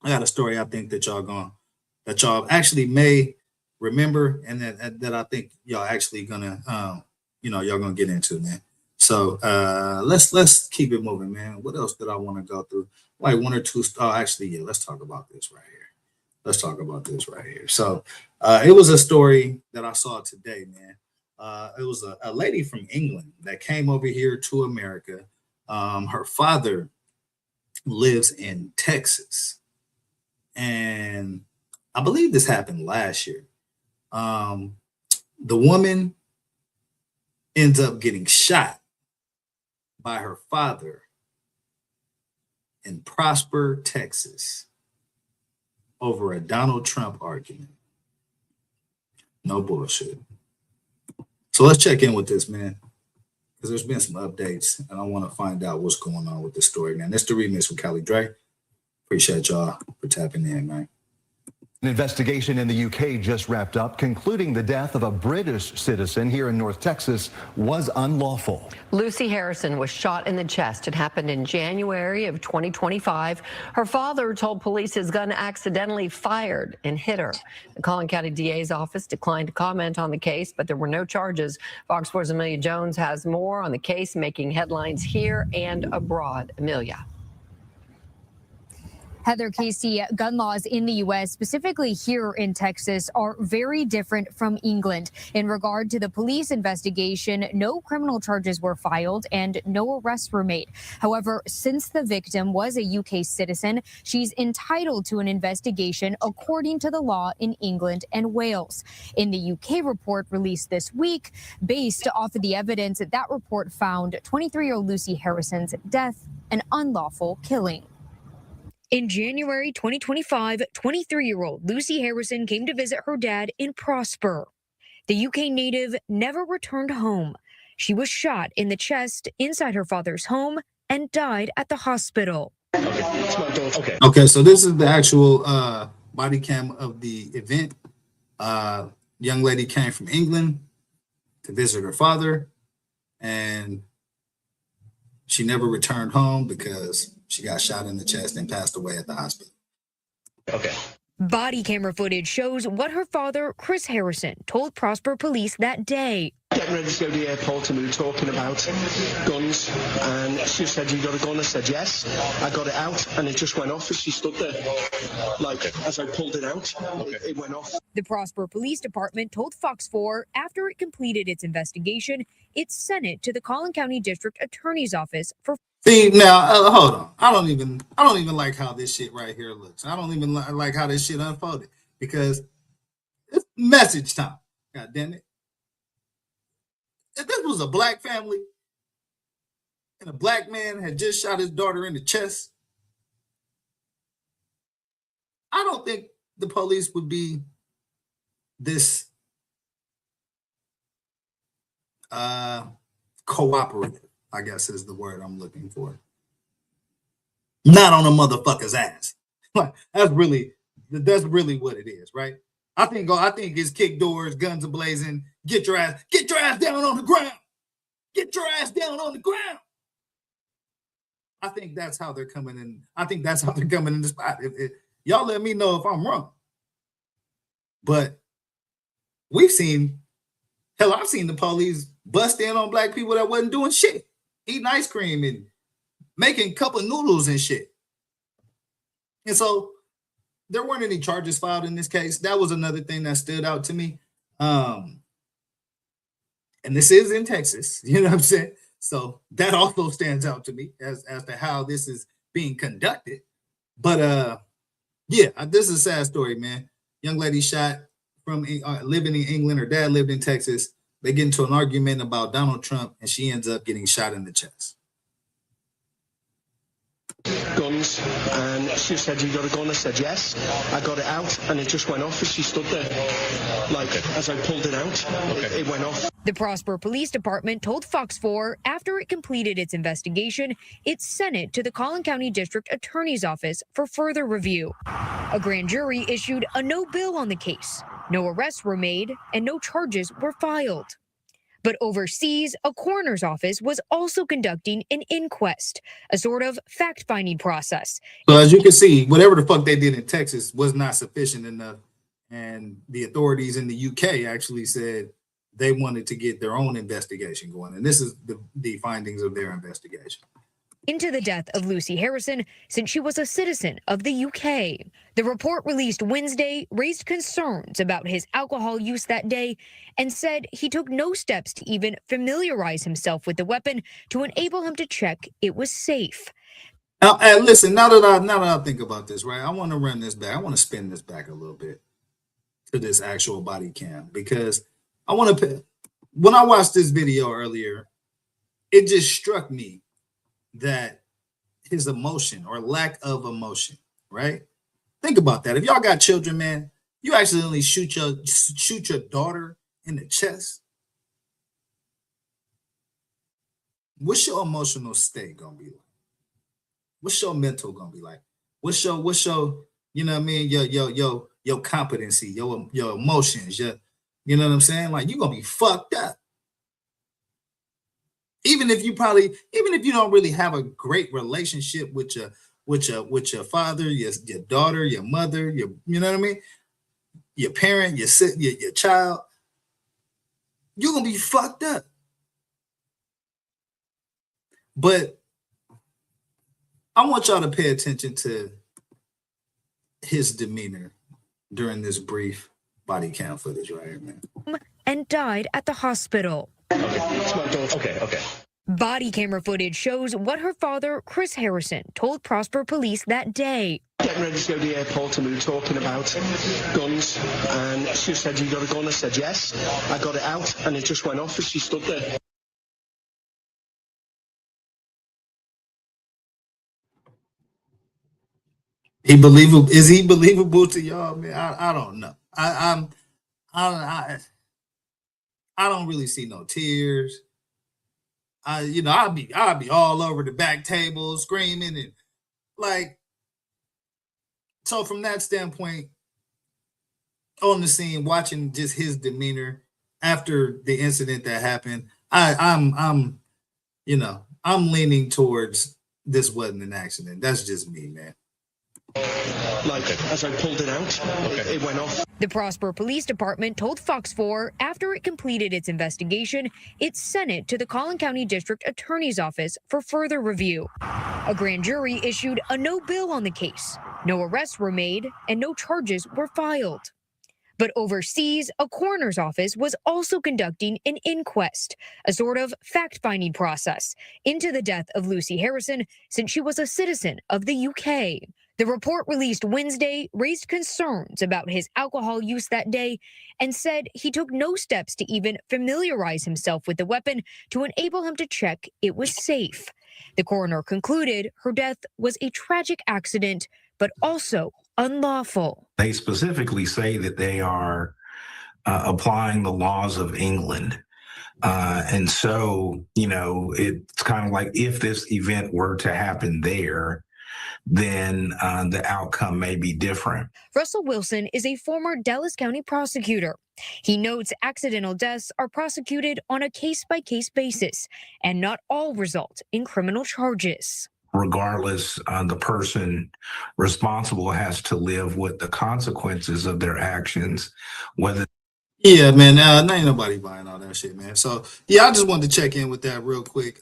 I got a story I think that y'all actually may remember, and that I think y'all actually gonna you know, y'all gonna get into, man. So let's keep it moving, man. What else did I want to go through? Like one or two. Oh, actually, yeah. Let's talk about this right here. So it was a story that I saw today, man. It was a lady from England that came over here to America. Her father lives in Texas, and I believe this happened last year. The woman ends up getting shot by her father in Prosper, Texas, over a Donald Trump argument. No bullshit. So let's check in with this, man, because there's been some updates, and I want to find out what's going on with this story, man. This is the Remix with Kelly Dre. Appreciate y'all for tapping in, man. An investigation in the UK just wrapped up, concluding the death of a British citizen here in North Texas was unlawful. Lucy Harrison was shot in the chest. It happened in January of 2025. Her father told police his gun accidentally fired and hit her. The Collin County DA's office declined to comment on the case, but there were no charges. Fox 4's Amelia Jones has more on the case, making headlines here and abroad. Amelia. Heather, Casey, gun laws in the U.S., specifically here in Texas, are very different from England. In regard to the police investigation, no criminal charges were filed and no arrests were made. However, since the victim was a UK citizen, she's entitled to an investigation according to the law in England and Wales. In the UK report released this week, based off of the evidence, that report found 23-year-old Lucy Harrison's death an unlawful killing. In January 2025, 23-year-old Lucy Harrison came to visit her dad in Prosper. The UK native never returned home. She was shot in the chest inside her father's home and died at the hospital. Okay, so this is the actual body cam of the event. Young lady came from England to visit her father, and she never returned home because she got shot in the chest and passed away at the hospital. Okay. Body camera footage shows what her father, Chris Harrison, told Prosper police that day. Getting ready to go to the airport, and we were talking about guns, and she said, "You got a gun?" I said, "Yes." I got it out, and it just went off as she stood there. Like, as I pulled it out, it went off. The Prosper Police Department told Fox 4 after it completed its investigation, it sent it to the Collin County District Attorney's Office for See now, hold on. I don't even like how this shit right here looks. I don't even like how this shit unfolded because it's message time. God damn it! If this was a black family and a black man had just shot his daughter in the chest, I don't think the police would be this cooperative, I guess is the word I'm looking for. Not on a motherfucker's ass. That's really what it is, right? I think it's kick doors, guns a blazing, get your ass down on the ground. Get your ass down on the ground. I think that's how they're coming in. I think that's how they're coming in the spot. Y'all let me know if I'm wrong. But I've seen the police bust in on black people that wasn't doing shit, eating ice cream and making cup of noodles and shit. And so there weren't any charges filed in this case. That was another thing that stood out to me. And this is in Texas, you know what I'm saying? So that also stands out to me as to how this is being conducted. But yeah, this is a sad story, man. Young lady shot from living in England. Her dad lived in Texas. They get into an argument about Donald Trump, and she ends up getting shot in the chest. Guns, and she said, "You got a gun?" I said, "Yes." I got it out, and it just went off as she stood there. Like, as I pulled it out, it went off. The Prosper Police Department told Fox 4 after it completed its investigation, it sent it to the Collin County District Attorney's Office for further review. A grand jury issued a no bill on the case. No arrests were made, and no charges were filed. But overseas, a coroner's office was also conducting an inquest, a sort of fact-finding process. So as you can see, whatever the fuck they did in Texas was not sufficient enough. And the authorities in the UK actually said they wanted to get their own investigation going. And this is the findings of their investigation. Into the death of Lucy Harrison since she was a citizen of the UK. The report released Wednesday raised concerns about his alcohol use that day and said he took no steps to even familiarize himself with the weapon to enable him to check it was safe. Now, listen, now that I think about this, right, I want to run this back. I want to spin this back a little bit to this actual body cam because when I watched this video earlier, it just struck me that his emotion or lack of emotion, right? Think about that. If y'all got children, man, you accidentally shoot your daughter in the chest. What's your emotional state gonna be like? What's your mental gonna be like? What's your you know what I mean? Your competency, your emotions, you know what I'm saying? Like you're gonna be fucked up. Even if you don't really have a great relationship with your father, your daughter, your mother, you know what I mean? Your parent, your child, you're gonna be fucked up. But I want y'all to pay attention to his demeanor during this brief body cam footage right here, man. And died at the hospital. Okay. Body camera footage shows what her father, Chris Harrison, told Prosper Police that day. Getting ready to go to the airport and we were talking about guns, and she said, "You got a gun?" I said, "Yes." I got it out, and it just went off as she stood there. Is he believable to y'all, man? I don't know. I don't really see no tears. I'll be all over the back table screaming and like. So from that standpoint, on the scene, watching just his demeanor after the incident that happened, I'm leaning towards this wasn't an accident. That's just me, man. Like, as I pulled it out, it went off. The Prosper Police Department told Fox 4 after it completed its investigation, it sent it to the Collin County District Attorney's Office for further review. A grand jury issued a no bill on the case. No arrests were made and no charges were filed. But overseas, a coroner's office was also conducting an inquest, a sort of fact-finding process into the death of Lucy Harrison since she was a citizen of the UK. The report released Wednesday raised concerns about his alcohol use that day and said he took no steps to even familiarize himself with the weapon to enable him to check it was safe. The coroner concluded her death was a tragic accident, but also unlawful. They specifically say that they are applying the laws of England. And so, it's kind of like if this event were to happen there, then the outcome may be different. Russell Wilson is a former Dallas County prosecutor. He notes accidental deaths are prosecuted on a case-by-case basis, and not all result in criminal charges. Regardless, the person responsible has to live with the consequences of their actions, whether. Yeah, man. Now ain't nobody buying all that shit, man. So yeah, I just wanted to check in with that real quick.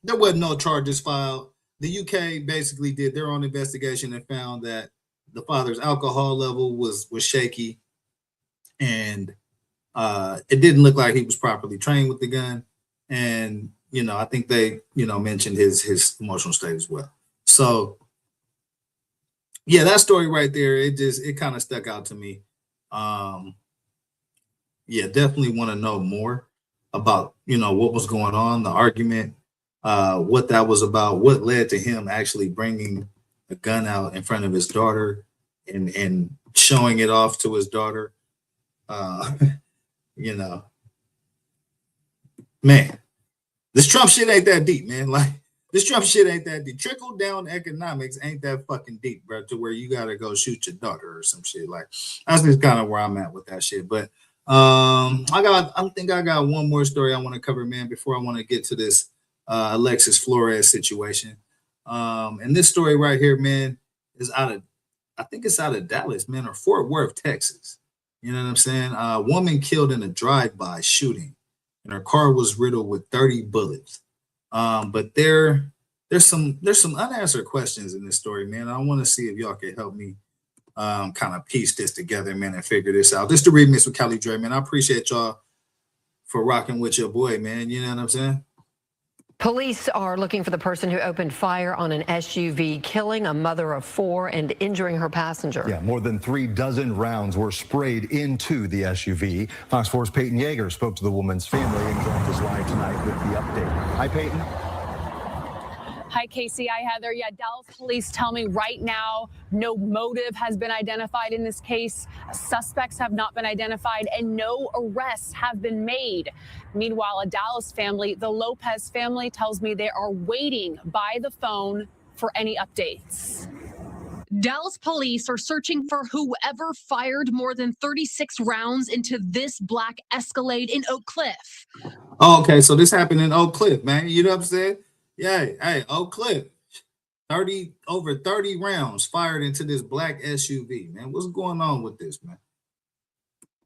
There wasn't no charges filed. The UK basically did their own investigation and found that the father's alcohol level was shaky, and it didn't look like he was properly trained with the gun. And I think they mentioned his emotional state as well. So yeah, that story right there, it kind of stuck out to me. Yeah, definitely want to know more about what was going on, the argument, what that was about, what led to him actually bringing a gun out in front of his daughter and showing it off to his daughter. Man, this Trump shit ain't that deep, man. Like, this Trump shit ain't that deep. Trickle down economics ain't that fucking deep, bro, to where you gotta go shoot your daughter or some shit. Like, that's just kind of where I'm at with that shit. But I think I got one more story I want to cover, man, before I want to get to this Alexis Flores situation. And this story right here, man, is I think it's out of Dallas, man, or Fort Worth, Texas. You know what I'm saying? A woman killed in a drive-by shooting, and her car was riddled with 30 bullets. But there's some unanswered questions in this story, man. I want to see if y'all can help me kind of piece this together, man, and figure this out. This is the remix with Kelly Dre, man. I appreciate y'all for rocking with your boy, man. You know what I'm saying? Police are looking for the person who opened fire on an SUV, killing a mother of 4 and injuring her passenger. Yeah, more than 36 rounds were sprayed into the SUV. Fox 4's Peyton Yeager spoke to the woman's family and joins us live tonight with the update. Hi, Peyton. Hi, Casey. Hi, Heather. Yeah, Dallas police tell me right now no motive has been identified in this case. Suspects have not been identified and no arrests have been made. Meanwhile, a Dallas family, the Lopez family, tells me they are waiting by the phone for any updates. Dallas police are searching for whoever fired more than 36 rounds into this black Escalade in Oak Cliff. Oh, okay, so this happened in Oak Cliff, man. You know what I'm saying? Yeah, hey, Oak Cliff, over 30 rounds fired into this black SUV, man. What's going on with this, man?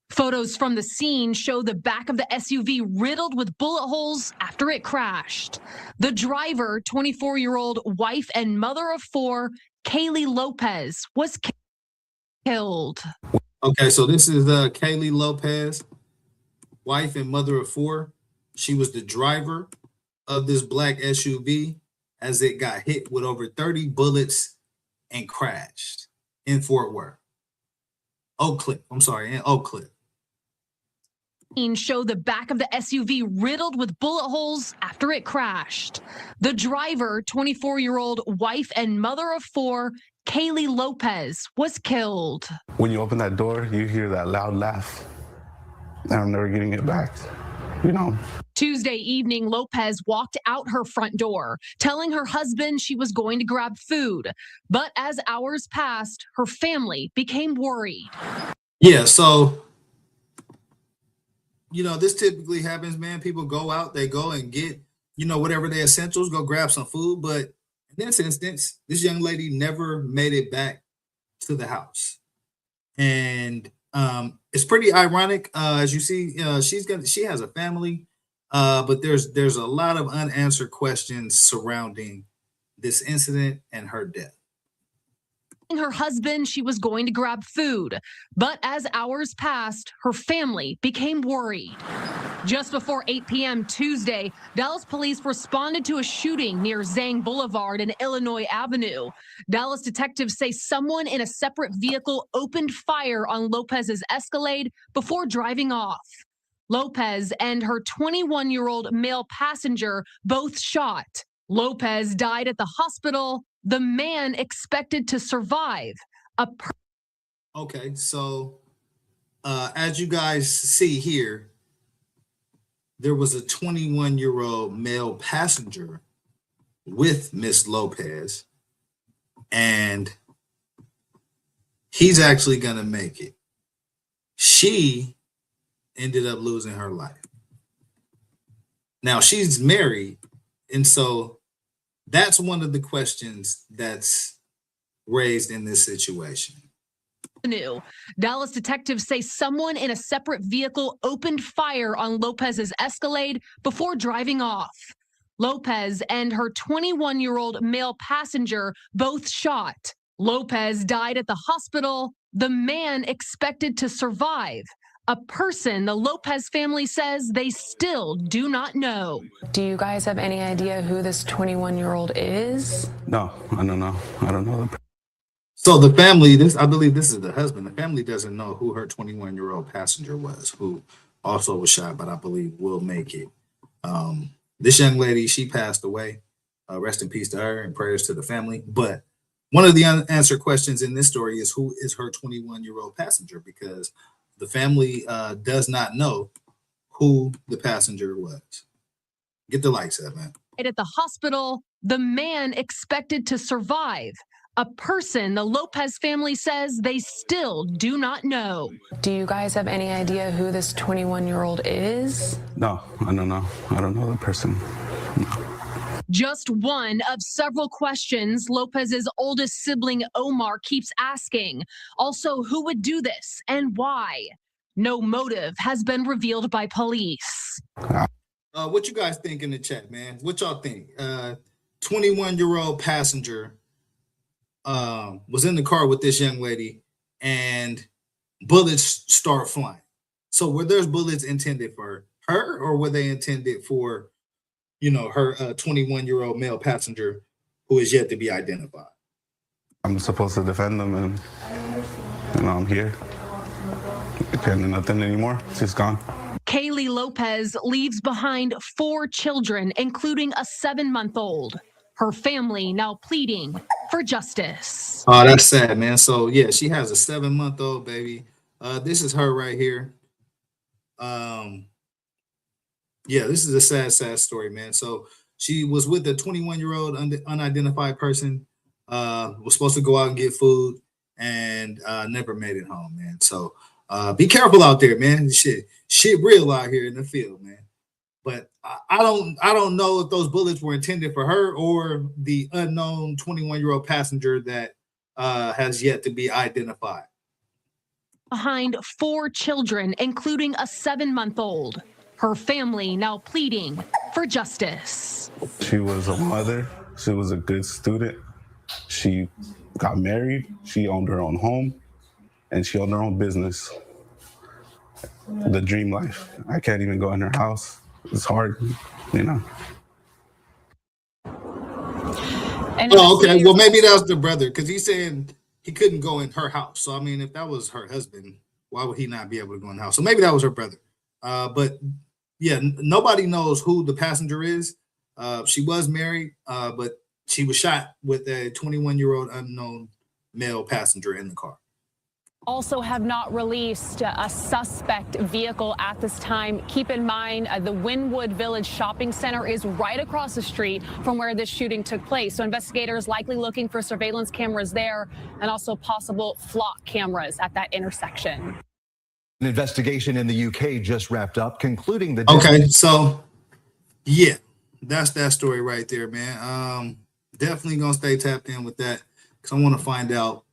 Photos from the scene show the back of the SUV riddled with bullet holes after it crashed. The driver, 24-year-old wife and mother of 4, Kaylee Lopez, was killed. Okay, so this is Kaylee Lopez, wife and mother of 4. She was the driver of this black SUV as it got hit with over 30 bullets and crashed in Fort Worth. In Oak Cliff. Show the back of the SUV riddled with bullet holes after it crashed. The driver, 24-year-old wife and mother of 4, Kaylee Lopez, was killed. When you open that door, you hear that loud laugh. I'm never getting it back. Tuesday evening, Lopez walked out her front door, telling her husband she was going to grab food. But as hours passed, her family became worried. Yeah, so, this typically happens, man. People go out, they go and get, whatever their essentials, go grab some food. But in this instance, this young lady never made it back to the house. And it's pretty ironic, as you see. She has a family, but there's a lot of unanswered questions surrounding this incident and her death. Her husband she was going to grab food, but as hours passed, her family became worried. Just before 8 p.m. Tuesday, Dallas police responded to a shooting near Zang Boulevard and Illinois Avenue. Dallas detectives say someone in a separate vehicle opened fire on Lopez's Escalade before driving off. Lopez and her 21-year-old male passenger both shot. Lopez died at the hospital. The man expected to survive. Okay, so as you guys see here, there was a 21-year-old male passenger with Miss Lopez, and he's actually going to make it. She ended up losing her life. Now, she's married, and so that's one of the questions that's raised in this situation. Dallas detectives say someone in a separate vehicle opened fire on Lopez's Escalade before driving off. Lopez and her 21-year-old male passenger both shot. Lopez died at the hospital. The man expected to survive. A person the Lopez family says they still do not know. Do you guys have any idea who this 21-year-old is? No, I don't know. I don't know. So the family, I believe this is the husband. The family doesn't know who her 21-year-old passenger was, who also was shot, but I believe will make it. This young lady, she passed away. Rest in peace to her and prayers to the family. But one of the unanswered questions in this story is who is her 21-year-old passenger, because the family does not know who the passenger was. Get the lights up, man. At the hospital, the man expected to survive. A person the Lopez family says they still do not know. Do you guys have any idea who this 21-year-old is? No, I don't know. I don't know the person. No. Just one of several questions Lopez's oldest sibling, Omar, keeps asking. Also, who would do this and why? No motive has been revealed by police. What you guys think in the chat, man? What y'all think? 21-year-old passenger was in the car with this young lady, and bullets start flying. So were those bullets intended for her, or were they intended for, her 21-year-old male passenger who is yet to be identified? I'm supposed to defend them, and I'm here. I can't do nothing anymore. She's gone. Kaylee Lopez leaves behind 4 children, including a 7-month-old. Her family now pleading for justice. Oh, that's sad, man. So yeah, she has a 7-month-old baby. This is her right here. Yeah, this is a sad story, man. So she was with a 21-year-old unidentified person, was supposed to go out and get food, and never made it home, man. So be careful out there, man. Shit real out here in the field, man. But I don't know if those bullets were intended for her or the unknown 21-year-old passenger that has yet to be identified. Behind 4 children, including a 7-month-old. Her family now pleading for justice. She was a mother. She was a good student. She got married. She owned her own home, and she owned her own business. The dream life. I can't even go in her house. It's hard, And oh, okay. Well, maybe that was the brother, because he's saying he couldn't go in her house. So, I mean, if that was her husband, why would he not be able to go in the house? So maybe that was her brother. But yeah, nobody knows who the passenger is. She was married, but she was shot with a 21-year-old unknown male passenger in the car. Also have not released a suspect vehicle at this time. Keep in mind, the Wynwood Village Shopping Center is right across the street from where this shooting took place. So investigators likely looking for surveillance cameras there and also possible flock cameras at that intersection. An investigation in the UK just wrapped up, concluding the... Okay, so yeah, that's that story right there, man. Definitely gonna stay tapped in with that, because I want to find out.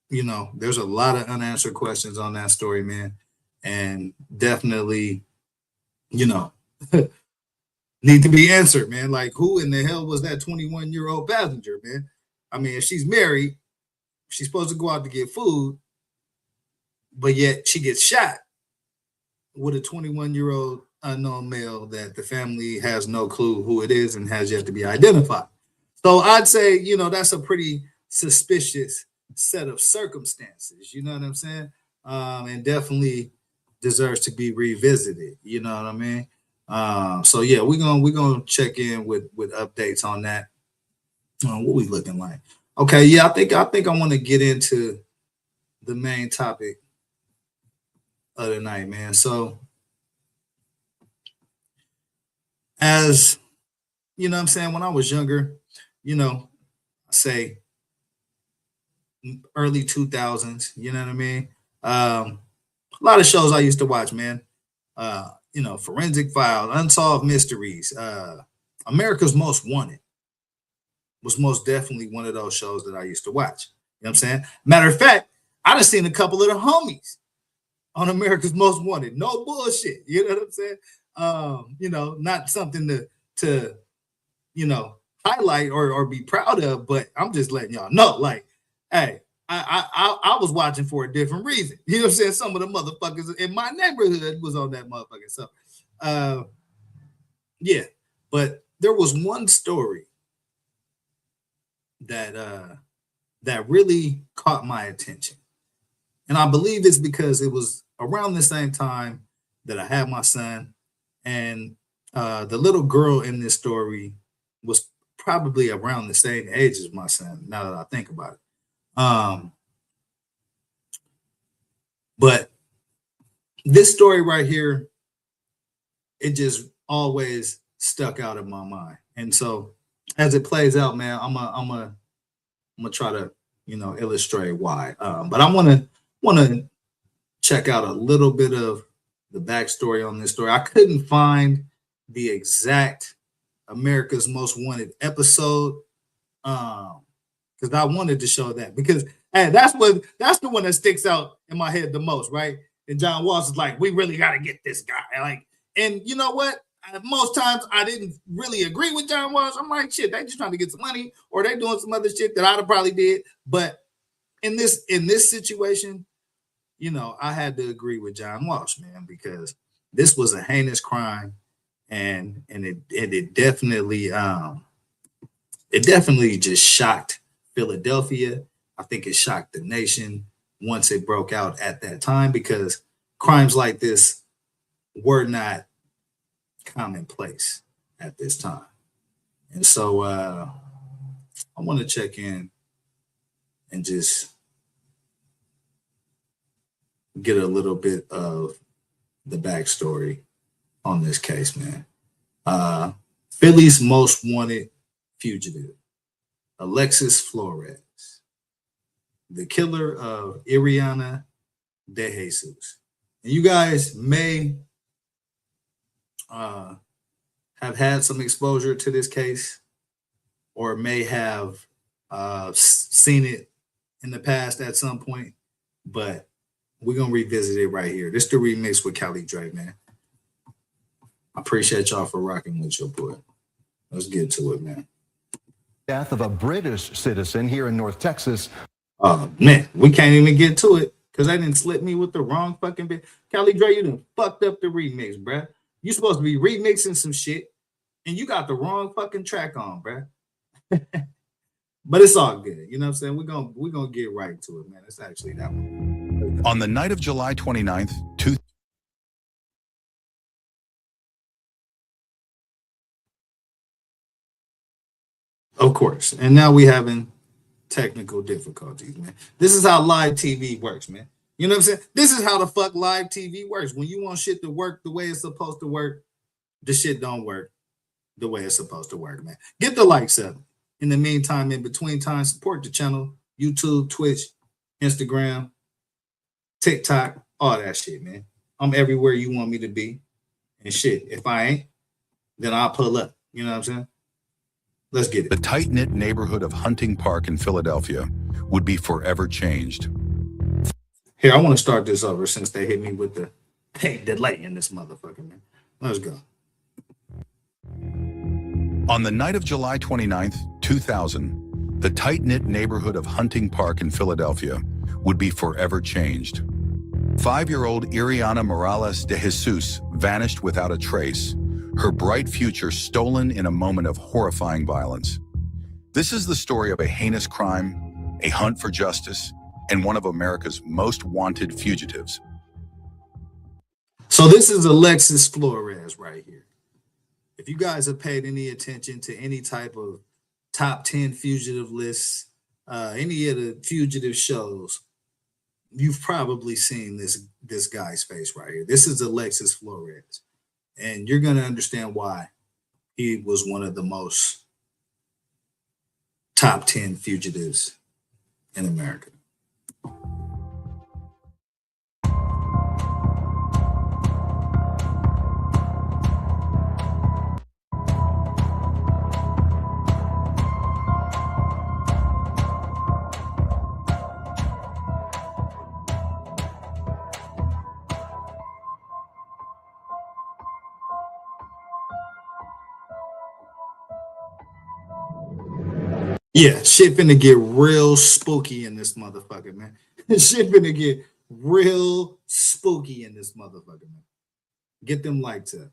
There's a lot of unanswered questions on that story, man. And definitely, need to be answered, man. Like, who in the hell was that 21-year-old passenger, man? I mean, if she's married, she's supposed to go out to get food, but yet she gets shot with a 21-year-old unknown male that the family has no clue who it is and has yet to be identified. So I'd say, that's a pretty suspicious set of circumstances, you know what I'm saying? And definitely deserves to be revisited, you know what I mean? So yeah, we're gonna check in with updates on that. What we looking like? Okay, yeah, I think I want to get into the main topic of the night, man. So as you know what I'm saying, when I was younger, say early 2000s, you know what I mean? A lot of shows I used to watch, man. Forensic Files, Unsolved Mysteries, America's Most Wanted was most definitely one of those shows that I used to watch. You know what I'm saying? Matter of fact, I done seen a couple of the homies on America's Most Wanted. No bullshit. You know what I'm saying? Not something to highlight or be proud of, but I'm just letting y'all know, like, hey, I was watching for a different reason. You know what I'm saying? Some of the motherfuckers in my neighborhood was on that motherfucker. So yeah, but there was one story that really caught my attention. And I believe it's because it was around the same time that I had my son, and the little girl in this story was probably around the same age as my son, now that I think about it. But this story right here, it just always stuck out in my mind. And so as it plays out, man, I'm gonna try to, illustrate why. But I want to check out a little bit of the backstory on this story. I couldn't find the exact America's Most Wanted episode because I wanted to show that, because hey, that's the one that sticks out in my head the most, right? And John Walsh is like, we really got to get this guy. Like, and you know what? Most times I didn't really agree with John Walsh. I'm like, shit, they just trying to get some money, or they doing some other shit that I'd have probably did. But in this situation, I had to agree with John Walsh, man, because this was a heinous crime, and it definitely just shocked Philadelphia. I think it shocked the nation once it broke out at that time, because crimes like this were not commonplace at this time. And so I want to check in and just get a little bit of the backstory on this case, man. Philly's most wanted fugitive, Alexis Flores, the killer of Iriana De Jesus. And you guys may have had some exposure to this case, or may have seen it in the past at some point, but we're going to revisit it right here. This is the remix with Cali Dre, man. I appreciate y'all for rocking with your boy. Let's get to it, man. Death of a British citizen here in North Texas. Oh, man, we can't even get to it because they didn't slip me with the wrong fucking bit. Cali Dre, you done fucked up the remix, bruh. You supposed to be remixing some shit, and you got the wrong fucking track on, bruh. But it's all good. You know what I'm saying? We're gonna get right to it, man. It's actually that one. On the night of July 29th, Of course. And now we having technical difficulties, man. This is how live TV works, man. You know what I'm saying? This is how the fuck live TV works. When you want shit to work the way it's supposed to work, the shit don't work the way it's supposed to work, man. Get the likes up. In the meantime, in between time, support the channel, YouTube, Twitch, Instagram, TikTok, all that shit, man. I'm everywhere you want me to be. And shit, if I ain't, then I'll pull up. You know what I'm saying? Let's get it. the tight-knit neighborhood of Hunting Park in Philadelphia would be forever changed. Here, I want to start this over since they hit me with the delay in this motherfucker, man. Let's go. On the night of July 29th, 2000, the tight-knit neighborhood of Hunting Park in Philadelphia would be forever changed. 5-year-old Iriana Morales de Jesus vanished without a trace, her bright future stolen in a moment of horrifying violence. This is the story of a heinous crime, a hunt for justice, and one of America's most wanted fugitives. So this is Alexis Flores right here. If you guys have paid any attention to any type of top 10 fugitive lists, any of the fugitive shows, you've probably seen this guy's face right here. This is Alexis Flores. And you're going to understand why he was one of the most top 10 fugitives in America. Yeah, shit finna get real spooky in this motherfucker, man. Shit finna get real spooky in this motherfucker, man. Get them lights up.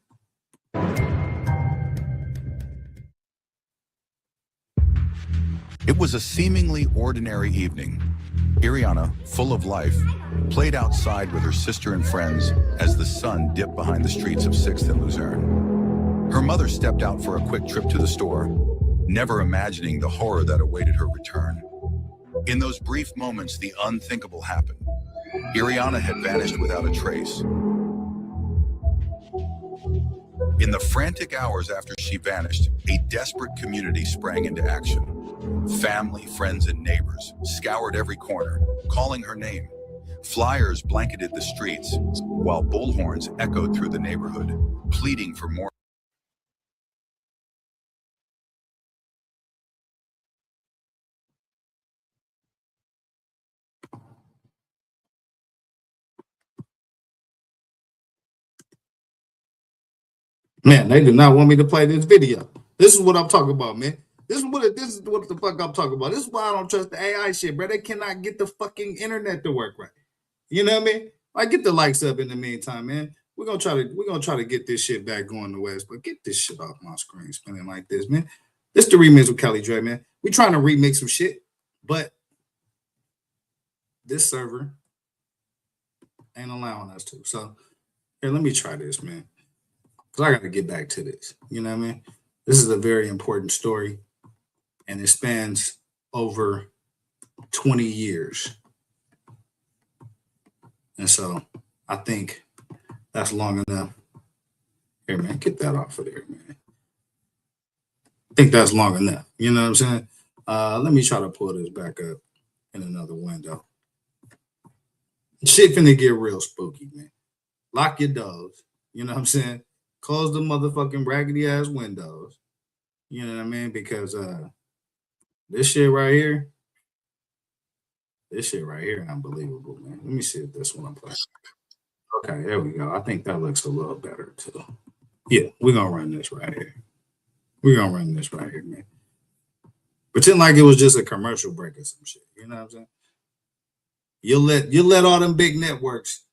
It was a seemingly ordinary evening. Iriana, full of life, played outside with her sister and friends as the sun dipped behind the streets of 6th and Luzerne. Her mother stepped out for a quick trip to the store, never imagining the horror that awaited her return. In those brief moments, the unthinkable happened. Iriana had vanished without a trace. In the frantic hours after she vanished, a desperate community sprang into action. Family, friends, and neighbors scoured every corner, calling her name. Flyers blanketed the streets, while bullhorns echoed through the neighborhood, pleading for more. Man, they do not want me to play this video. This is what I'm talking about, man. This is what the fuck I'm talking about. This is why I don't trust the AI shit, bro. They cannot get the fucking internet to work right. You know what I mean? Like, get the likes up in the meantime, man. We're gonna try to get this shit back going the West, but get this shit off my screen spinning like this, man. This the remix with Kelly Dre, man. We trying to remix some shit, but this server ain't allowing us to. So here, let me try this, man. Because I got to get back to this. You know what I mean? This is a very important story, and it spans over 20 years. And so I think that's long enough. Here, man, get that off of there, man. I think that's long enough. You know what I'm saying? Let me try to pull this back up in another window. Shit finna get real spooky, man. Lock your doors. You know what I'm saying? Close the motherfucking raggedy ass windows. You know what I mean? Because this shit right here unbelievable, man. Let me see if this one I'm playing. Okay, there we go. I think that looks a little better too. Yeah, we're gonna run this right here. Man. Pretend like it was just a commercial break or some shit. You know what I'm saying? You'll let all them big networks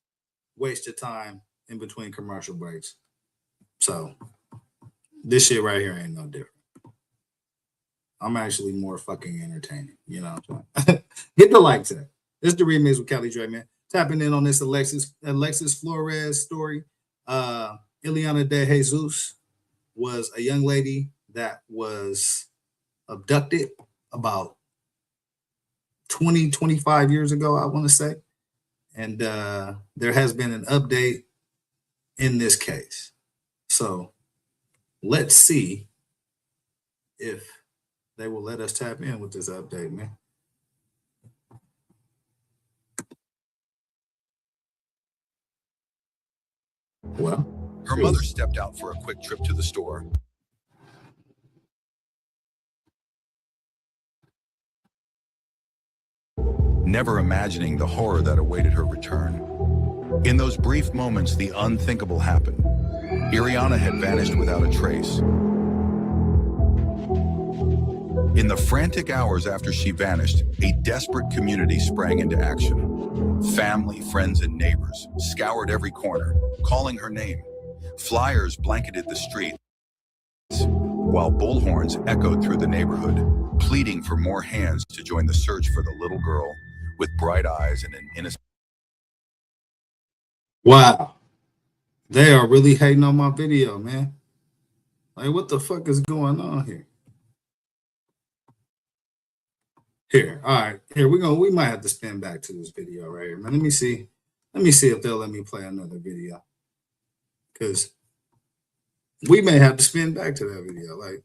waste your time in between commercial breaks. So this shit right here ain't no different. I'm actually more fucking entertaining, you know what I'm saying? Get the likes up. This is the remix with Kelly Dre, man. Tapping in on this Alexis Flores story. Iriana de Jesus was a young lady that was abducted about 25 years ago, I want to say. And there has been an update in this case. So let's see if they will let us tap in with this update, man. Well, her mother stepped out for a quick trip to the store. Never imagining the horror that awaited her return. In those brief moments, the unthinkable happened. Iriana had vanished without a trace. In the frantic hours after she vanished, a desperate community sprang into action. Family, friends, and neighbors scoured every corner, calling her name. Flyers blanketed the streets, while bullhorns echoed through the neighborhood, pleading for more hands to join the search for the little girl with bright eyes and an innocent... Wow. They are really hating on my video, man. Like, what the fuck is going on here? Here, all right. Here we might have to spin back to this video right here, man. Let me see if they'll let me play another video. Because we may have to spin back to that video. Like,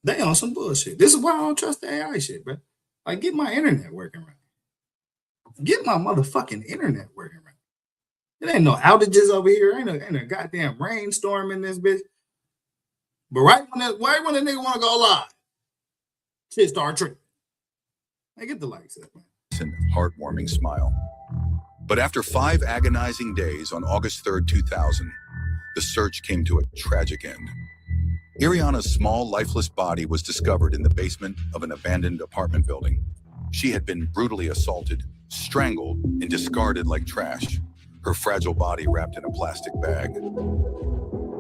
they on some bullshit. This is why I don't trust the AI shit, bro. Like, get my internet working right. Get my motherfucking internet working right. It ain't no outages over here. Ain't a goddamn rainstorm in this bitch. But right when the nigga want to go live, shit start tripping. Hey, get the likes up, man. ...and heartwarming smile. But after 5 agonizing days on August 3rd, 2000, the search came to a tragic end. Iriana's small, lifeless body was discovered in the basement of an abandoned apartment building. She had been brutally assaulted, strangled, and discarded like trash, her fragile body wrapped in a plastic bag.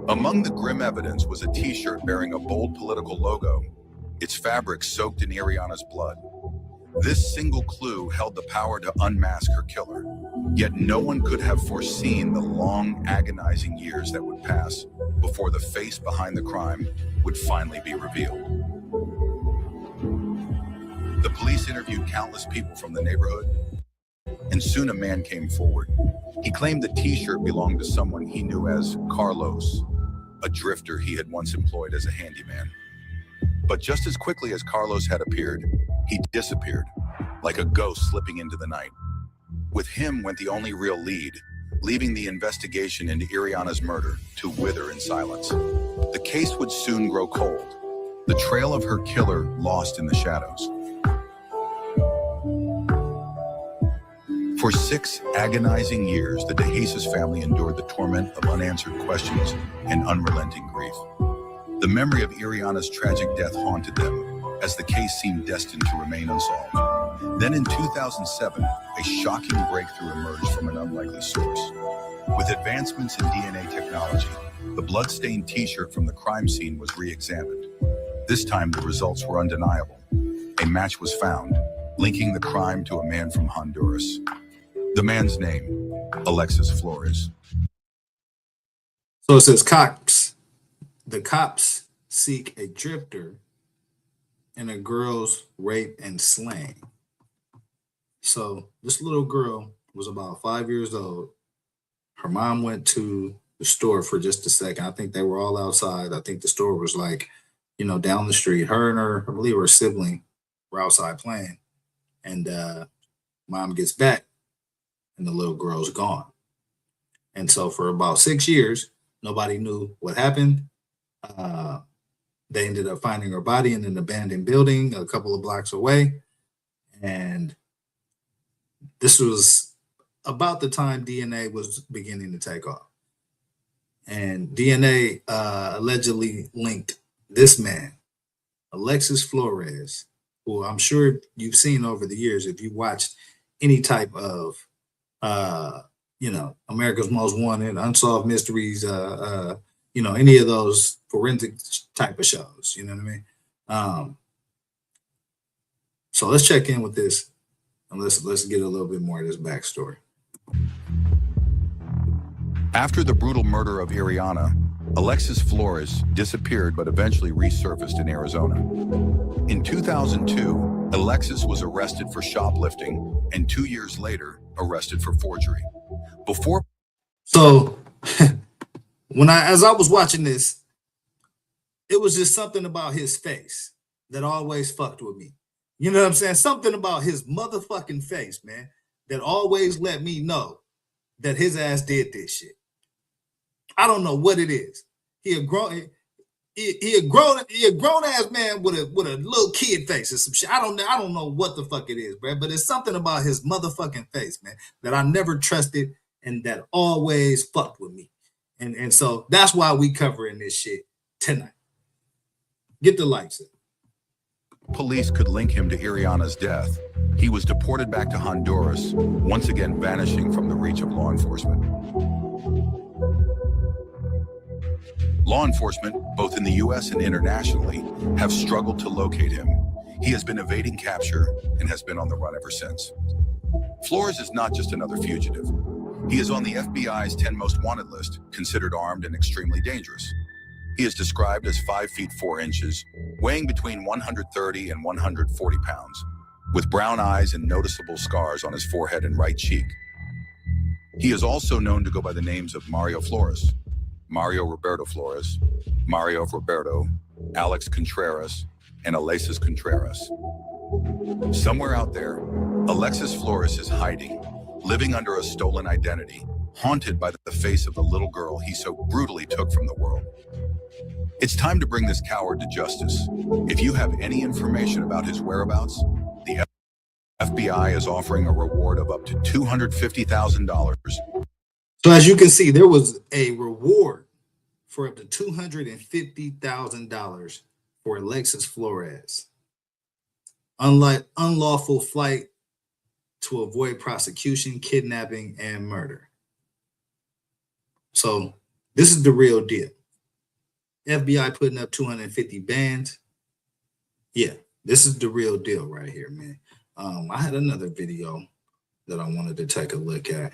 Among the grim evidence was a t-shirt bearing a bold political logo, its fabric soaked in Iriana's blood. This single clue held the power to unmask her killer, yet no one could have foreseen the long, agonizing years that would pass before the face behind the crime would finally be revealed. The police interviewed countless people from the neighborhood, and soon a man came forward. He claimed the t-shirt belonged to someone he knew as Carlos, a drifter he had once employed as a handyman. But just as quickly as Carlos had appeared, he disappeared, like a ghost slipping into the night. With him went the only real lead, leaving the investigation into Iriana's murder to wither in silence. The case would soon grow cold, the trail of her killer lost in the shadows. For 6 agonizing years, the De Jesus family endured the torment of unanswered questions and unrelenting grief. The memory of Iriana's tragic death haunted them, as the case seemed destined to remain unsolved. Then in 2007, a shocking breakthrough emerged from an unlikely source. With advancements in DNA technology, the blood-stained t-shirt from the crime scene was re-examined. This time, the results were undeniable. A match was found, linking the crime to a man from Honduras. The man's name, Alexis Flores. So it says cops. The cops seek a drifter in a girl's rape and slaying. So this little girl was about 5 years old. Her mom went to the store for just a second. I think they were all outside. I think the store was like, down the street. Her and I believe her sibling were outside playing. And mom gets back and the little girl's gone. And so for about 6 years, nobody knew what happened. They ended up finding her body in an abandoned building a couple of blocks away. And this was about the time DNA was beginning to take off. And DNA allegedly linked this man, Alexis Flores, who I'm sure you've seen over the years if you watched any type of, America's Most Wanted, Unsolved Mysteries, any of those forensic type of shows, you know what I mean? So let's check in with this and let's get a little bit more of this backstory. After the brutal murder of Iriana, Alexis Flores disappeared but eventually resurfaced in Arizona. In 2002, Alexis was arrested for shoplifting and 2 years later arrested for forgery. So as I was watching this, it was just something about his face that always fucked with me. You know what I'm saying? Something about his motherfucking face, man, that always let me know that his ass did this shit. I don't know what it is. He a grown ass man with a little kid face or some shit. I don't know what the fuck it is, bro. But it's something about his motherfucking face, man, that I never trusted and that always fucked with me. And so that's why we covering this shit tonight. Get the lights in. Police could link him to Iriana's death. He was deported back to Honduras, once again vanishing from the reach of law enforcement. Law enforcement, both in the U.S. and internationally, have struggled to locate him. He has been evading capture and has been on the run ever since. Flores is not just another fugitive. He is on the FBI's 10 most wanted list, considered armed and extremely dangerous. He is described as 5 feet 4 inches, weighing between 130 and 140 pounds, with brown eyes and noticeable scars on his forehead and right cheek. He is also known to go by the names of Mario Flores, Mario Roberto Flores, Mario Roberto, Alex Contreras, and Alexis Contreras. Somewhere out there, Alexis Flores is hiding, living under a stolen identity, haunted by the face of the little girl he so brutally took from the world. It's time to bring this coward to justice. If you have any information about his whereabouts, the FBI is offering a reward of up to $250,000. So as you can see, there was a reward for up to $250,000 for Alexis Flores. Unlike unlawful flight to avoid prosecution, kidnapping, and murder. So this is the real deal. FBI putting up 250 bands. Yeah, this is the real deal right here, man. I had another video that I wanted to take a look at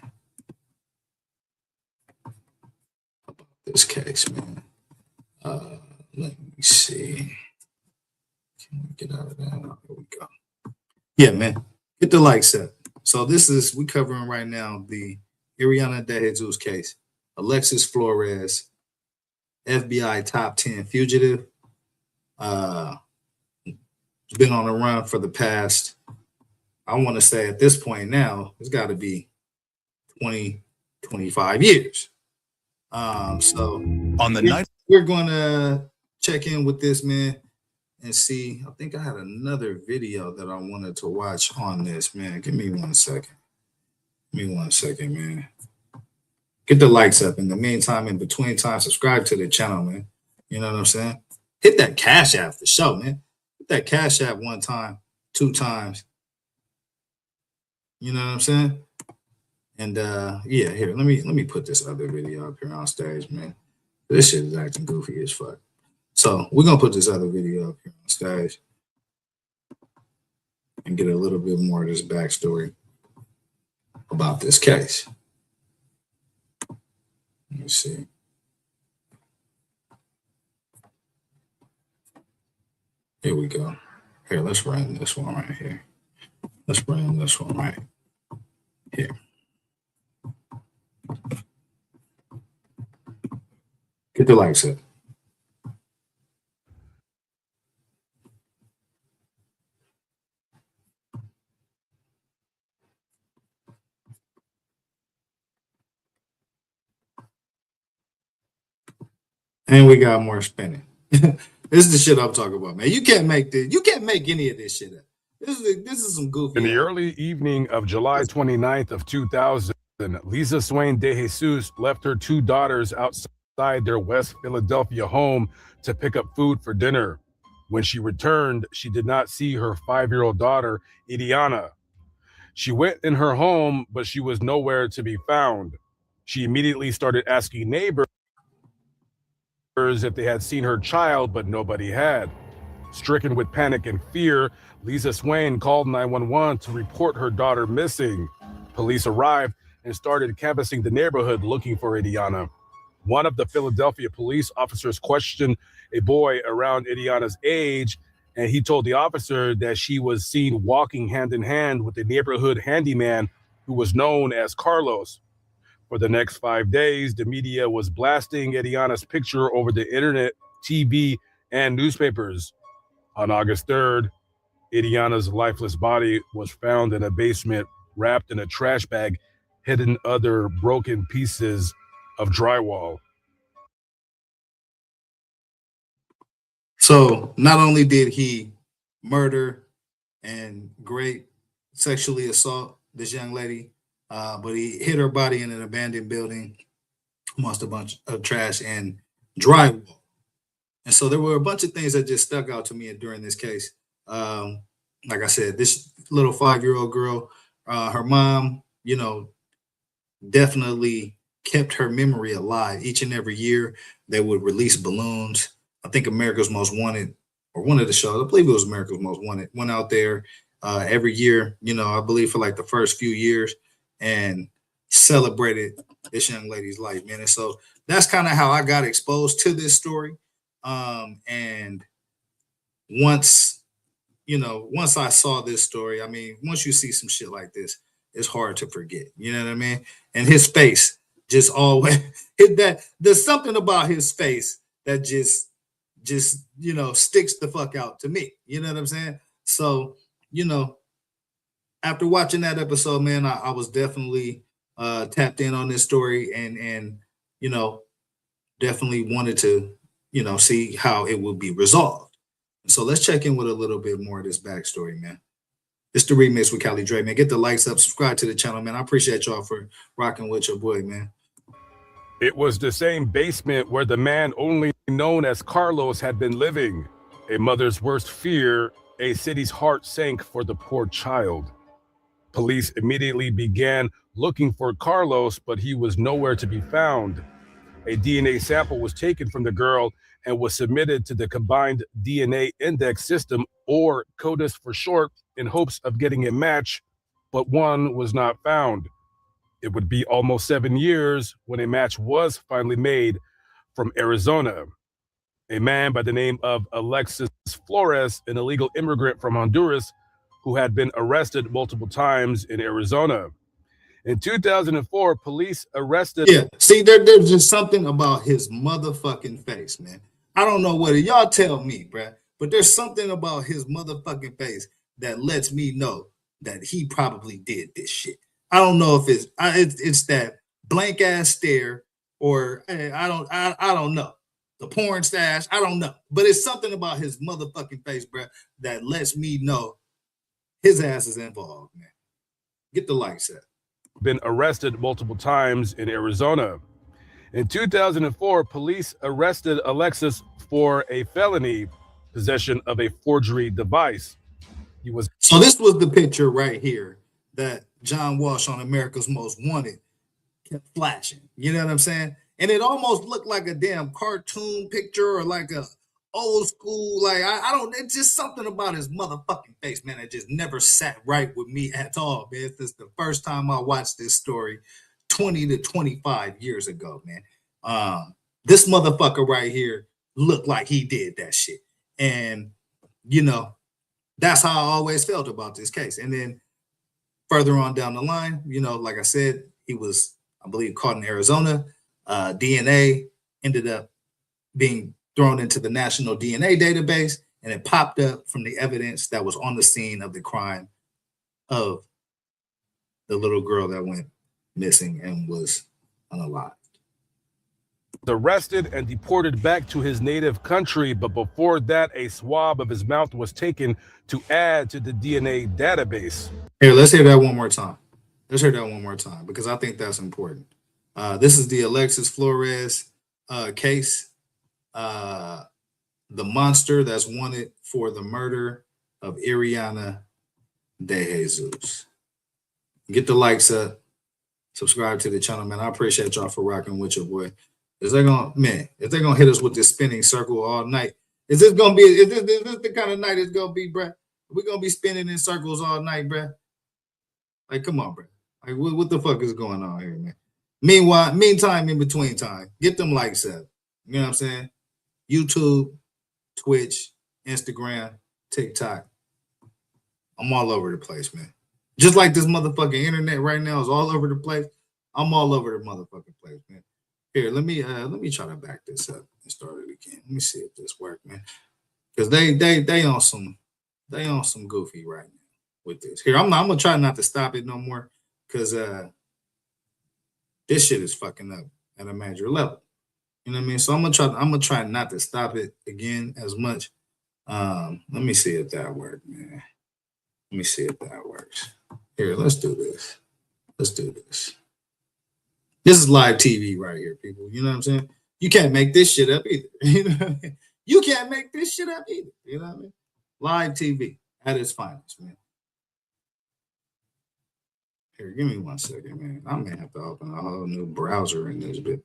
about this case, man. Let me see. Can we get out of that? Here we go. Yeah, man. Hit the like set. So this is, we covering right now the Iriana De Jesus case. Alexis Flores, FBI top 10 fugitive. It's been on the run for the past, I want to say at this point now, it's got to be 20, 25 years. So on the night, we're going to check in with this man and see. I think I had another video that I wanted to watch on this, man. Give me 1 second. Give me 1 second, man. Get the likes up. In the meantime, in between time, subscribe to the channel, man. You know what I'm saying? Hit that Cash App for sure, man. Hit that Cash App 1 time, 2 times. You know what I'm saying? And yeah, here, let me put this other video up here on stage, man. This shit is acting goofy as fuck. So we're gonna put this other video up here on stage and get a little bit more of this backstory about this case. Let me see. Here we go. Here, let's run this one right here. Let's run this one right here. Get the likes up. And we got more spinning. This is the shit I'm talking about, man. You can't make this. You can't make any of this shit up. This is some goofy. In the early evening of July 29th of 2000, Lisa Swain De Jesus left her 2 daughters outside their West Philadelphia home to pick up food for dinner. When she returned, she did not see her 5-year-old daughter, Iriana. She went in her home, but she was nowhere to be found. She immediately started asking neighbors if they had seen her child, but nobody had. Stricken with panic and fear, Lisa Swain called 911 to report her daughter missing. Police arrived and started canvassing the neighborhood looking for Iriana. One of the Philadelphia police officers questioned a boy around Iriana's age, and he told the officer that she was seen walking hand in hand with a neighborhood handyman who was known as Carlos. For the next 5 days, the media was blasting Iriana's picture over the internet, TV, and newspapers. On August 3rd, Iriana's lifeless body was found in a basement, wrapped in a trash bag, hidden under broken pieces of drywall. So not only did he murder and sexually assault this young lady, but he hid her body in an abandoned building amongst a bunch of trash and drywall. And so there were a bunch of things that just stuck out to me during this case. Like I said, this little 5-year-old girl, her mom, definitely kept her memory alive. Each and every year, they would release balloons. I think America's Most Wanted, or one of the shows, I believe it was America's Most Wanted, went out there every year, I believe for like the first few years, and celebrated this young lady's life, man. And so that's kind of how I got exposed to this story. And once I saw this story, I mean, once you see some shit like this, it's hard to forget. You know what I mean? And his face just always there's something about his face that just sticks the fuck out to me. You know what I'm saying? So, after watching that episode, man, I was definitely tapped in on this story and definitely wanted to, see how it will be resolved. So let's check in with a little bit more of this backstory, man. It's the remix with Cali Dre, man. Get the likes up, subscribe to the channel, man. I appreciate y'all for rocking with your boy, man. It was the same basement where the man only known as Carlos had been living. A mother's worst fear, a city's heart sank for the poor child. Police immediately began looking for Carlos, but he was nowhere to be found. A DNA sample was taken from the girl and was submitted to the Combined DNA Index System, or CODIS for short, in hopes of getting a match, but one was not found. It would be almost 7 years when a match was finally made from Arizona. A man by the name of Alexis Flores, an illegal immigrant from Honduras, who had been arrested multiple times in Arizona. In 2004, police arrested... Yeah, see, there's just something about his motherfucking face, man. I don't know what y'all tell me, bruh, but there's something about his motherfucking face that lets me know that he probably did this shit. I don't know if it's that blank ass stare, or I don't know. The porn stash, I don't know. But it's something about his motherfucking face, bruh, that lets me know his ass is involved, man. Get the likes up. Been arrested multiple times in Arizona. In 2004, police arrested Alexis for a felony, possession of a forgery device. So this was the picture right here that John Walsh on America's Most Wanted kept flashing. You know what I'm saying? And it almost looked like a damn cartoon picture, or like a old school, like I don't, it's just something about his motherfucking face, man, that just never sat right with me at all, man. This the first time I watched this story 20 to 25 years ago, man. This motherfucker right here looked like he did that shit. And, that's how I always felt about this case. And then further on down the line, like I said, he was, I believe, caught in Arizona. DNA ended up being thrown into the national DNA database, and it popped up from the evidence that was on the scene of the crime of the little girl that went missing and was unalived. Arrested and deported back to his native country, but before that, a swab of his mouth was taken to add to the DNA database. Here, let's hear that one more time. Let's hear that one more time, because I think that's important. This is the Alexis Flores case. The monster that's wanted for the murder of Ariana De Jesus. Get the likes up, subscribe to the channel, man. I appreciate y'all for rocking with your boy. If they're gonna hit us with this spinning circle all night, is this the kind of night it's gonna be, bruh? We're gonna be spinning in circles all night, bruh. Like, come on, bruh. Like, what the fuck is going on here, man? Meantime, in between time, get them likes up. You know what I'm saying? YouTube, Twitch, Instagram, TikTok. I'm all over the place, man. Just like this motherfucking internet right now is all over the place. I'm all over the motherfucking place, man. Here, let me try to back this up and start it again. Let me see if this works, man. Because they on some goofy right now with this. Here, I'm gonna try not to stop it no more, because this shit is fucking up at a major level. You know what I mean? So I'm gonna try not to stop it again as much. Let me see if that works, man. Let me see if that works. Here, let's do this. Let's do this. This is live TV right here, people. You know what I'm saying? You can't make this shit up either. You know what I mean? You can't make this shit up either. You know what I mean? Live TV at its finest, man. Here, give me 1 second, man. I may have to open a whole new browser in this bit.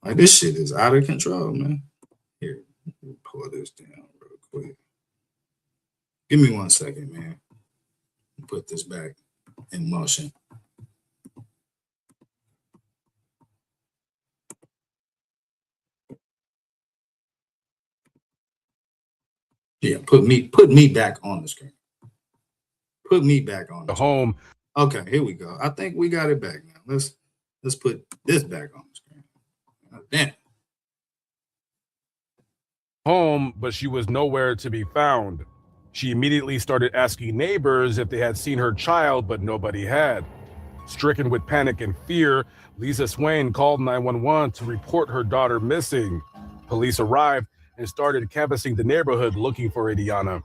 Like, this shit is out of control, man. Here, let me pull this down real quick. Give me 1 second, man. Put this back in motion. Yeah, put me back on the screen. Put me back on The home. Okay, here we go. I think we got it back now. Let's put this back on the screen. Damn. Home, but she was nowhere to be found. She immediately started asking neighbors if they had seen her child, but nobody had. Stricken with panic and fear, Lisa Swain called 911 to report her daughter missing. Police arrived and started canvassing the neighborhood looking for Ileana.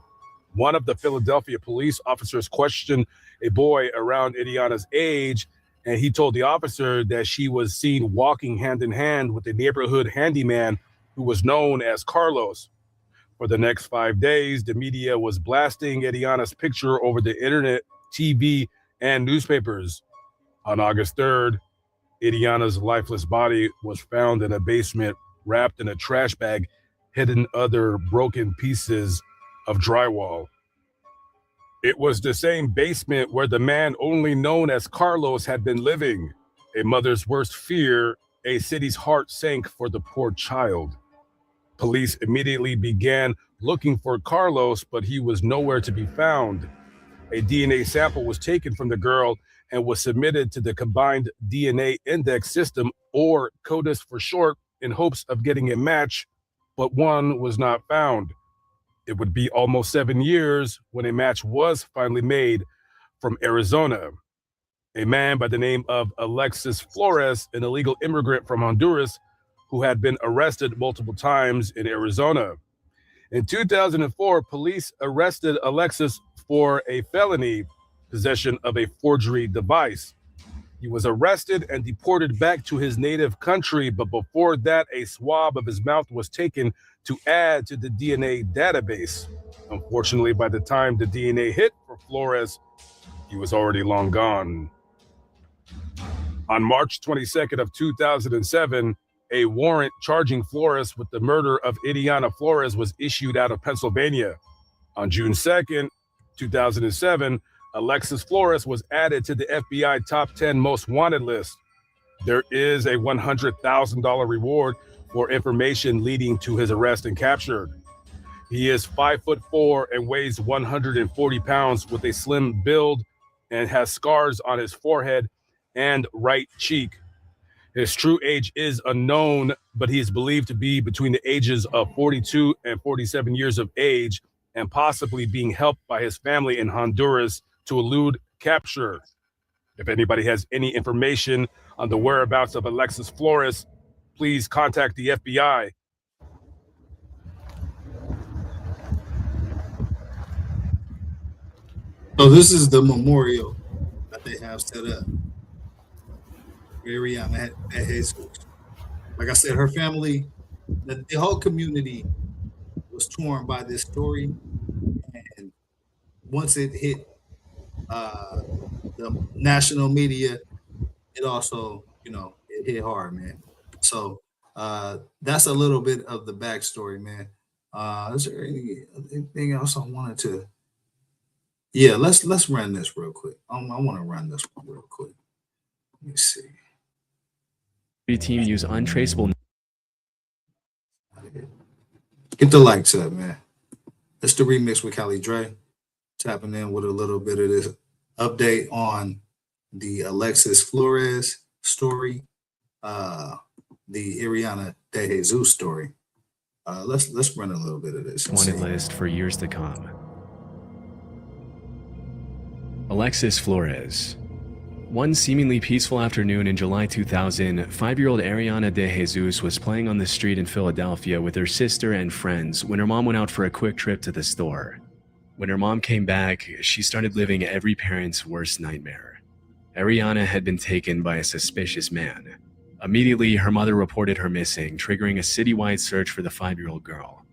One of the Philadelphia police officers questioned a boy around Ileana's age, and he told the officer that she was seen walking hand in hand with a neighborhood handyman who was known as Carlos. For the next 5 days, the media was blasting Ileana's picture over the internet, TV, and newspapers. On August 3rd, Ileana's lifeless body was found in a basement, wrapped in a trash bag, hidden under broken pieces of drywall. It was the same basement where the man only known as Carlos had been living. A mother's worst fear, a city's heart sank for the poor child. Police immediately began looking for Carlos, but he was nowhere to be found. A DNA sample was taken from the girl and was submitted to the Combined DNA Index System, or CODIS for short, in hopes of getting a match, but one was not found. It would be almost 7 years when a match was finally made from Arizona. A man by the name of Alexis Flores, an illegal immigrant from Honduras, who had been arrested multiple times in Arizona. In 2004, police arrested Alexis for a felony, possession of a forgery device. He was arrested and deported back to his native country, but before that, a swab of his mouth was taken to add to the DNA database. Unfortunately, by the time the DNA hit for Flores, he was already long gone. On March 22nd of 2007, a warrant charging Flores with the murder of Ileana Flores was issued out of Pennsylvania. On June 2nd, 2007, Alexis Flores was added to the FBI top 10 most wanted list. There is a $100,000 reward for information leading to his arrest and capture. He is 5'4" and weighs 140 pounds with a slim build and has scars on his forehead and right cheek. His true age is unknown, but he is believed to be between the ages of 42 and 47 years of age, and possibly being helped by his family in Honduras to elude capture. If anybody has any information on the whereabouts of Alexis Flores, please contact the FBI. So this is the memorial that they have set up. Ariana at Jesus. Like I said, her family, the whole community was torn by this story, and once it hit the national media, it also, it hit hard, man. So that's a little bit of the backstory, man. Is there anything else I wanted to? Yeah, let's run this real quick. I want to run this one real quick. Let me see. Team use untraceable. Get the likes up, man. That's the remix with Cali Dre. Tapping in with a little bit of this update on the Alexis Flores story, the Ileana De Jesus story. Let's run a little bit of this. Wanted list for years to come. Alexis Flores. One seemingly peaceful afternoon in July 2000, 5-year-old Ileana De Jesus was playing on the street in Philadelphia with her sister and friends when her mom went out for a quick trip to the store. When her mom came back, she started living every parent's worst nightmare. Ileana had been taken by a suspicious man. Immediately, her mother reported her missing, triggering a citywide search for the 5-year-old girl.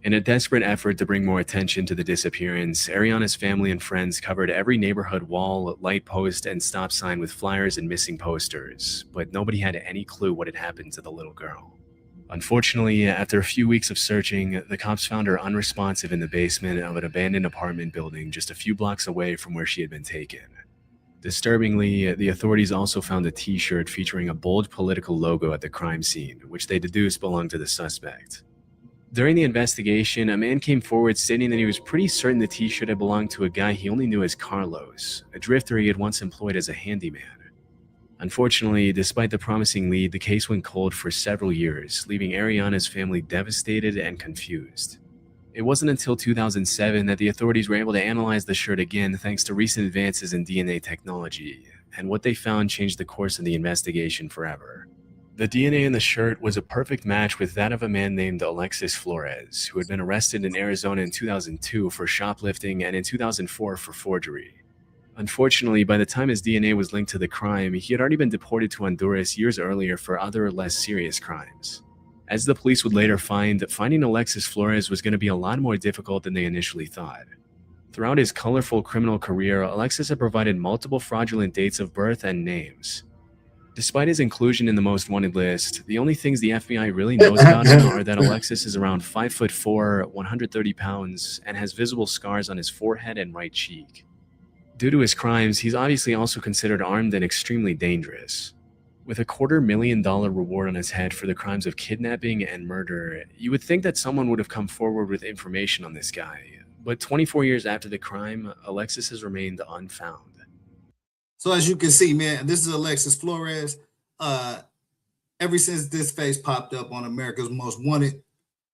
In a desperate effort to bring more attention to the disappearance, Ariana's family and friends covered every neighborhood wall, light post, and stop sign with flyers and missing posters, but nobody had any clue what had happened to the little girl. Unfortunately, after a few weeks of searching, the cops found her unresponsive in the basement of an abandoned apartment building just a few blocks away from where she had been taken. Disturbingly, the authorities also found a t-shirt featuring a bold political logo at the crime scene, which they deduced belonged to the suspect. During the investigation, a man came forward stating that he was pretty certain the t-shirt had belonged to a guy he only knew as Carlos, a drifter he had once employed as a handyman. Unfortunately, despite the promising lead, the case went cold for several years, leaving Ariana's family devastated and confused. It wasn't until 2007 that the authorities were able to analyze the shirt again thanks to recent advances in DNA technology, and what they found changed the course of the investigation forever. The DNA in the shirt was a perfect match with that of a man named Alexis Flores, who had been arrested in Arizona in 2002 for shoplifting and in 2004 for forgery. Unfortunately, by the time his DNA was linked to the crime, he had already been deported to Honduras years earlier for other, less serious crimes. As the police would later find, finding Alexis Flores was going to be a lot more difficult than they initially thought. Throughout his colorful criminal career, Alexis had provided multiple fraudulent dates of birth and names. Despite his inclusion in the most wanted list, the only things the FBI really knows about him are that Alexis is around 5'4", 130 pounds, and has visible scars on his forehead and right cheek. Due to his crimes, he's obviously also considered armed and extremely dangerous. With a $250,000 reward on his head for the crimes of kidnapping and murder, you would think that someone would have come forward with information on this guy. But 24 years after the crime, Alexis has remained unfound. So as you can see, man, this is Alexis Flores. Ever since this face popped up on America's Most Wanted,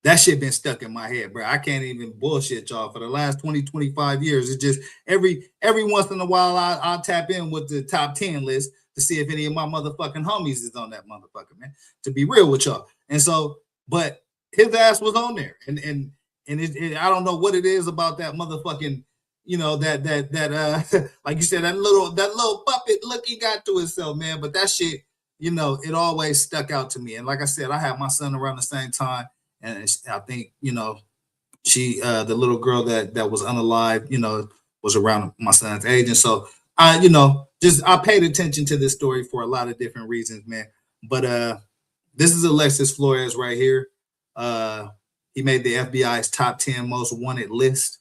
that shit been stuck in my head, bro. I can't even bullshit y'all. For the last 20, 25 years, it's just every once in a while I'll tap in with the top 10 list to see if any of my motherfucking homies is on that motherfucker, man. To be real with y'all. And so, but his ass was on there. And I don't know what it is about that motherfucking, you know, that like you said, that little puppet look he got to himself, man. But that shit, you know, it always stuck out to me. And like I said, I had my son around the same time. And I think, you know, she, the little girl that was unalive, you know, was around my son's age. And so I, you know, I paid attention to this story for a lot of different reasons, man. But this is Alexis Flores right here. He made the FBI's top 10 most wanted list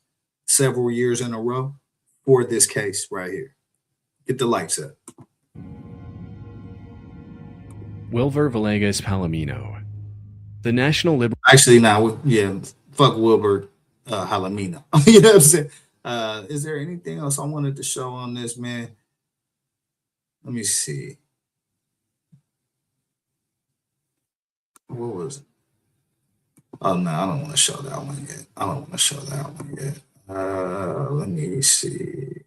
several years in a row for this case right here. Get the lights up. Wilver Villegas Palomino. The National Liberal... Actually, now, yeah, fuck Wilbur Palomino. You know what I'm saying? Is there anything else I wanted to show on this, man? Let me see. What was it? Oh, no, I don't want to show that one yet. Let me see.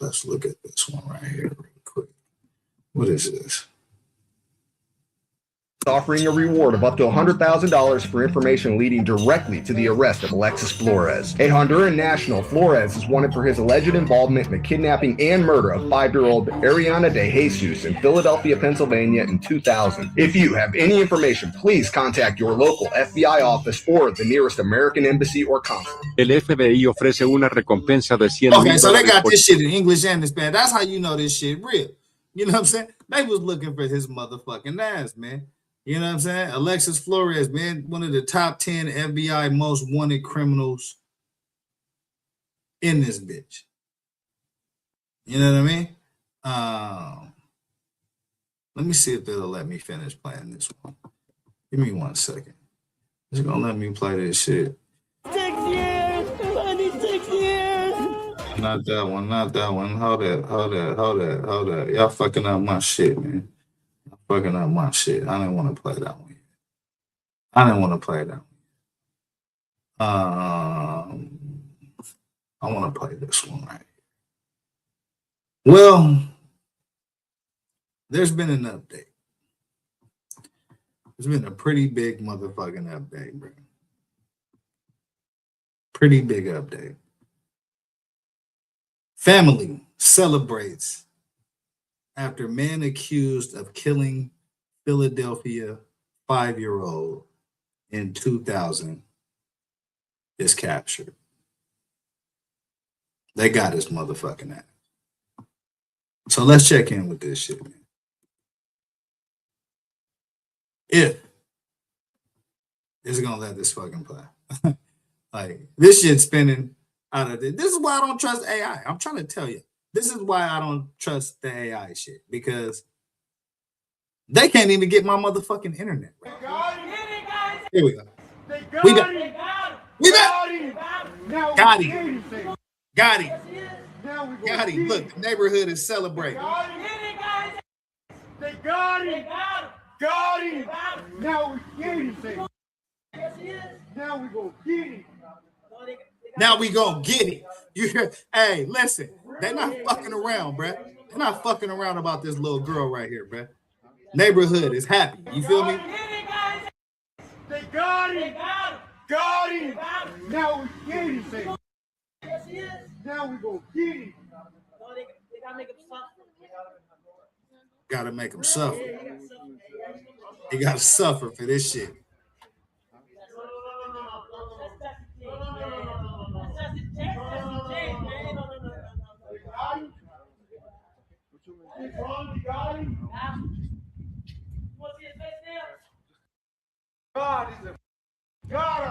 Let's look at this one right here real quick. What is this? Offering a reward of up to $100,000 for information leading directly to the arrest of Alexis Flores. A Honduran national, Flores is wanted for his alleged involvement in the kidnapping and murder of 5-year-old Ariana de Jesus in Philadelphia, Pennsylvania in 2000. If you have any information, please contact your local FBI office or the nearest American embassy or consulate. El FBI ofrece una recompensa de $100,000. Okay, so they got this shit in English and in Spanish. That's how you know this shit real. You know what I'm saying? They was looking for his motherfucking ass, man. You know what I'm saying? Alexis Flores, man, one of the top 10 FBI most wanted criminals in this bitch. You know what I mean? Let me see if they'll let me finish playing this one. Give me 1 second. It's gonna let me play this shit. 6 years! I need 6 years! Not that one. Hold that. Y'all fucking up my shit, man. I didn't want to play that one. I want to play this one right. Well, there's been an update. There's been a pretty big motherfucking update, bro. Pretty big update. Family celebrates after man accused of killing Philadelphia 5-year-old in 2000 is captured. They got his motherfucking ass. So let's check in with this shit, man. If it's gonna let this fucking play. Like, this shit's spinning out of it. This is why I don't trust AI. I'm trying to tell you. This is why I don't trust the AI shit, because they can't even get my motherfucking internet right. Here we go. We got him. Got him. Got him. Got him. Look, the neighborhood is celebrating. They got him. Got him. Now we get him. Now we gonna get him. Now we gonna get it. You hear? Hey, listen, they're not fucking around, bruh. They're not fucking around about this little girl right here, bruh. Neighborhood is happy. You feel me? They got him. Got him. Now we get him. Now we gonna get him. They gotta make him suffer. Gotta make him suffer. He gotta suffer for this shit.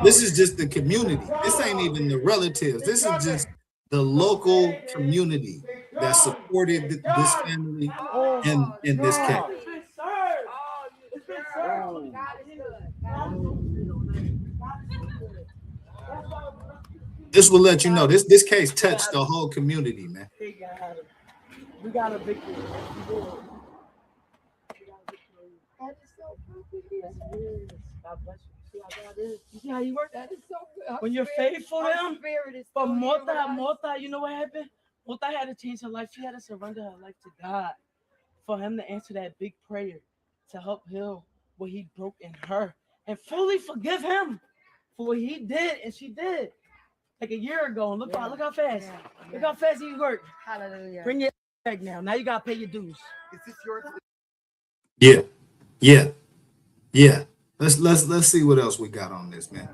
This is just the community. This ain't even the relatives. This is just the local community that supported this family in this case. This will let you know this case touched the whole community, man. We got a victory. You see how you work? That is so good. When you're faithful to him, but Mota, you know what happened? Mota had to change her life. She had to surrender her life to God for him to answer that big prayer to help heal what he broke in her and fully forgive him for what he did, and she did. Like a year ago. Look how fast. Look how fast he worked. Hallelujah. Bring your back now. Now you gotta pay your dues. Is this yours? Yeah. Let's see what else we got on this, man.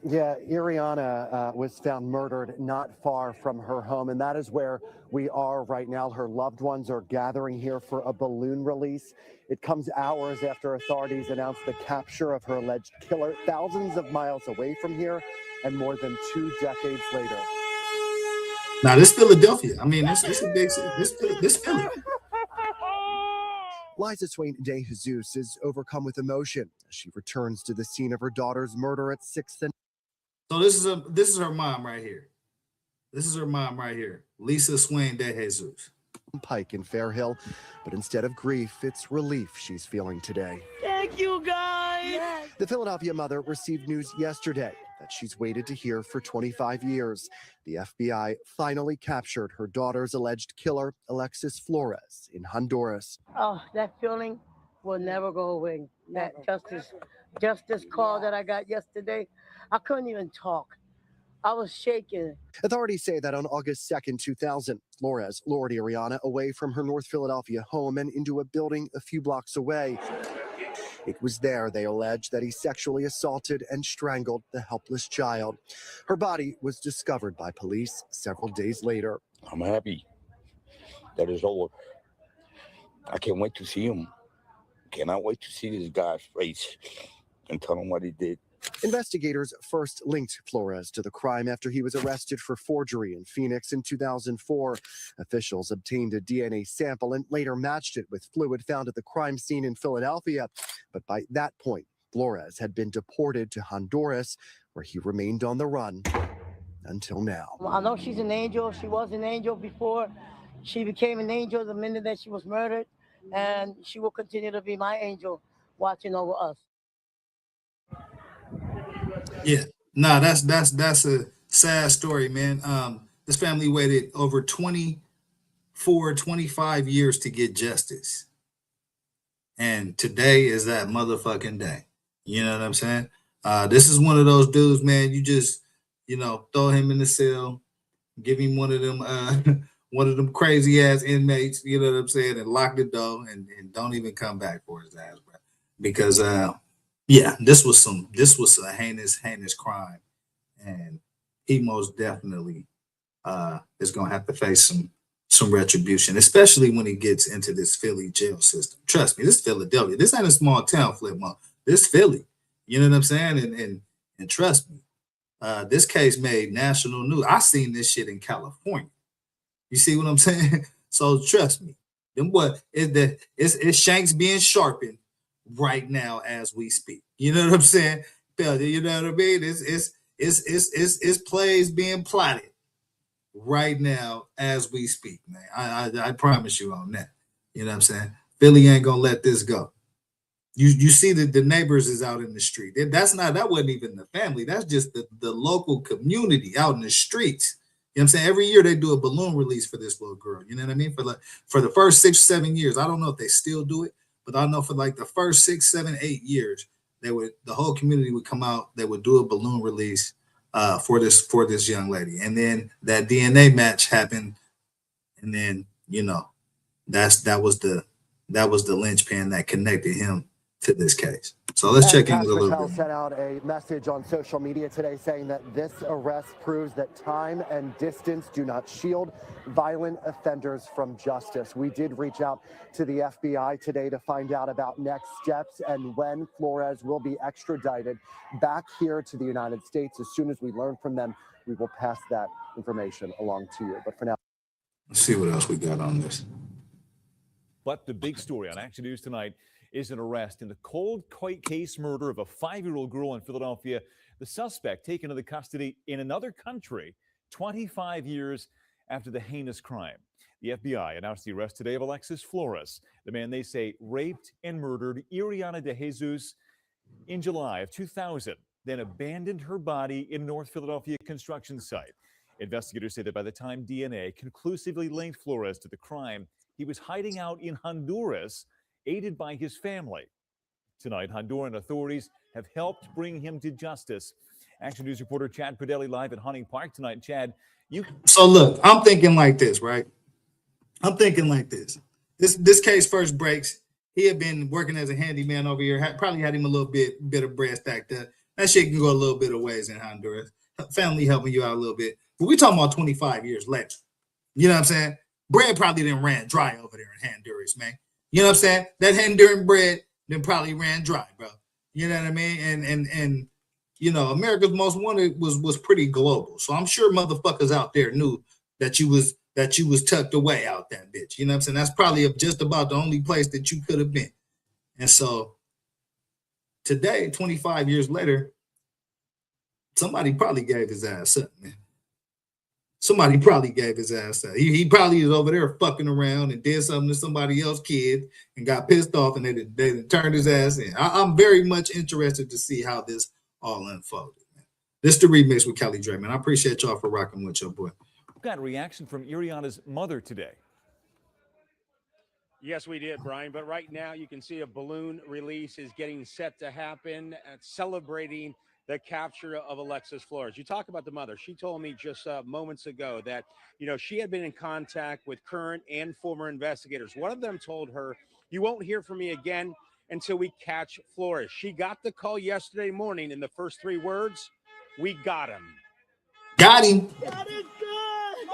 Yeah, Iriana was found murdered not far from her home, and that is where we are right now. Her loved ones are gathering here for a balloon release. It comes hours after authorities announced the capture of her alleged killer, thousands of miles away from here and more than 2 decades later. Now, this Philadelphia, I mean, this a big city. This Philly. Liza Swain de Jesus is overcome with emotion as she returns to the scene of her daughter's murder at 6th and. So this is her mom right here. This is her mom right here, Lisa Swain de Jesus. Pike in Fair Hill, but instead of grief, it's relief she's feeling today. Thank you, guys. The Philadelphia mother received news yesterday that she's waited to hear for 25 years. The FBI finally captured her daughter's alleged killer, Alexis Flores, in Honduras. Oh, that feeling will never go away. That justice call that I got yesterday, I couldn't even talk. I was shaking. Authorities say that on August 2nd, 2000, Flores lured Iriana away from her North Philadelphia home and into a building a few blocks away. It was there, they allege, that he sexually assaulted and strangled the helpless child. Her body was discovered by police several days later. I'm happy that it's over. I can't wait to see him. Cannot wait to see this guy's face and tell him what he did. Investigators first linked Flores to the crime after he was arrested for forgery in Phoenix in 2004. Officials obtained a DNA sample and later matched it with fluid found at the crime scene in Philadelphia. But by that point, Flores had been deported to Honduras, where he remained on the run until now. I know she's an angel. She was an angel before. She became an angel the minute that she was murdered, and she will continue to be my angel watching over us. Yeah, nah, that's a sad story, man. This family waited over 25 years to get justice. And today is that motherfucking day. You know what I'm saying? This is one of those dudes, man, you just, throw him in the cell, give him one of them crazy ass inmates, you know what I'm saying, and lock the door and don't even come back for his ass, bro. Because yeah, this was a heinous crime, and he most definitely is gonna have to face some retribution, especially when he gets into this Philly jail system. Trust me, this Philadelphia. This ain't a small town, Flipmont. This Philly. You know what I'm saying? And trust me, this case made national news. I seen this shit in California. You see what I'm saying? So trust me, them what it's Shanks being sharpened right now as we speak. You know what I'm saying? You know what I mean? It's plays being plotted right now as we speak, man. I promise you on that. You know what I'm saying? Philly ain't gonna let this go. You see that the neighbors is out in the street. That wasn't even the family. That's just the local community out in the streets. You know what I'm saying? Every year they do a balloon release for this little girl. You know what I mean? For the first 6 or 7 years. I don't know if they still do it, but I know for like the first 6, 7, 8 years, the whole community would come out, they would do a balloon release for this young lady. And then that DNA match happened, and then that was the linchpin that connected him to this case. So let's check in with a little bit. Sent out a message on social media today saying that this arrest proves that time and distance do not shield violent offenders from justice. We did reach out to the FBI today to find out about next steps and when Flores will be extradited back here to the United States. As soon as we learn from them, we will pass that information along to you. But for now, let's see what else we got on this. But the big story on Action News tonight is an arrest in the cold case murder of a 5-year-old girl in Philadelphia. The suspect taken into custody in another country 25 years after the heinous crime. The FBI announced the arrest today of Alexis Flores, the man they say raped and murdered Iriana De Jesus in July of 2000, then abandoned her body in North Philadelphia construction site. Investigators say that by the time DNA conclusively linked Flores to the crime, he was hiding out in Honduras, aided by his family. Tonight, Honduran authorities have helped bring him to justice. Action News reporter Chad Padelli live at Hunting Park tonight. Chad, So look, I'm thinking like this, right? I'm thinking like this. This case first breaks. He had been working as a handyman over here. Probably had him a little bit of bread stacked up. That shit can go a little bit of ways in Honduras. Family helping you out a little bit. But we talking about 25 years later. You know what I'm saying? Bread probably didn't ran dry over there in Honduras, man. You know what I'm saying? That Honduran bread then probably ran dry, bro. You know what I mean? And America's Most Wanted was pretty global. So I'm sure motherfuckers out there knew that you was tucked away out that bitch. You know what I'm saying? That's probably just about the only place that you could have been. And so today, 25 years later, somebody probably gave his ass up, man. Somebody probably gave his ass up. He probably is over there fucking around and did something to somebody else's kid and got pissed off and they turned his ass in. I'm very much interested to see how this all unfolded, man. This is the remix with Kelly Dre, man. I appreciate y'all for rocking with your boy. we've got a reaction from Iriana's mother today. Yes, we did, Brian. But right now you can see a balloon release is getting set to happen and celebrating the capture of Alexis Flores. You talk about the mother. She told me just moments ago that, she had been in contact with current and former investigators. One of them told her, "You won't hear from me again until we catch Flores." She got the call yesterday morning, and the first 3 words, "We got him." Got him. God is good.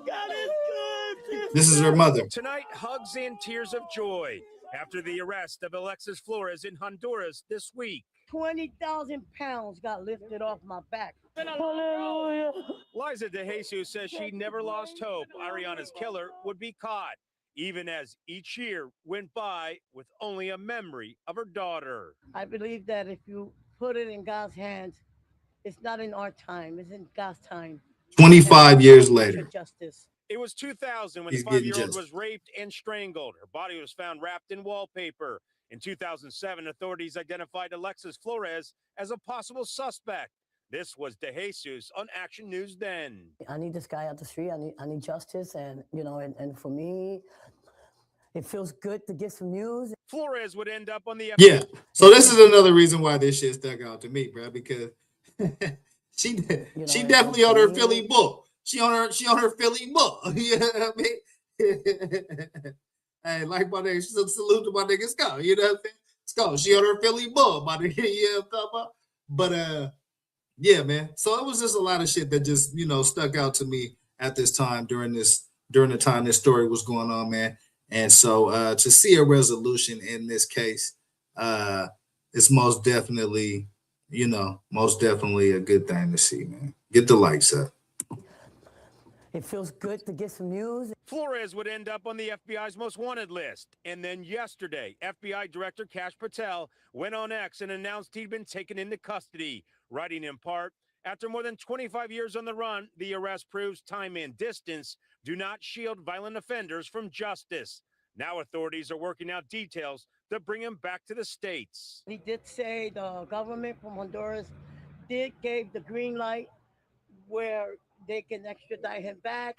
God is good. This is her mother. Tonight, hugs and tears of joy after the arrest of Alexis Flores in Honduras this week. 20,000 pounds got lifted off my back. Hallelujah. Liza De Jesus says she never lost hope Ariana's killer would be caught, even as each year went by with only a memory of her daughter. I believe that if you put it in God's hands, it's not in our time, it's in God's time. 25 years later. Justice. It was 2000 when He's the getting 5-year-old justice. was raped and strangled. Her body was found wrapped in wallpaper. In 2007, authorities identified Alexis Flores as a possible suspect. This was De Jesus on Action News then. I need this guy out the street. I need justice. And, and for me, it feels good to get some news. Flores would end up on the... Yeah. So this is another reason why this shit stuck out to me, bro, because she definitely on her Philly bull. She on her Philly bull. You know what I mean? Hey, like my nigga, salute to my nigga Scott. You know what I'm saying? Scott, she on her Philly bull, my nigga. You know what I'm talking about? But yeah, man. So it was just a lot of shit that just, stuck out to me at this time during the time this story was going on, man. And so to see a resolution in this case, it's most definitely a good thing to see, man. Get the likes up. It feels good to get some news. Flores would end up on the FBI's most wanted list. And then yesterday, FBI Director Kash Patel went on X and announced he'd been taken into custody, writing in part, after more than 25 years on the run, the arrest proves time and distance do not shield violent offenders from justice. Now authorities are working out details to bring him back to the States. He did say the government from Honduras gave the green light where they can extradite him back.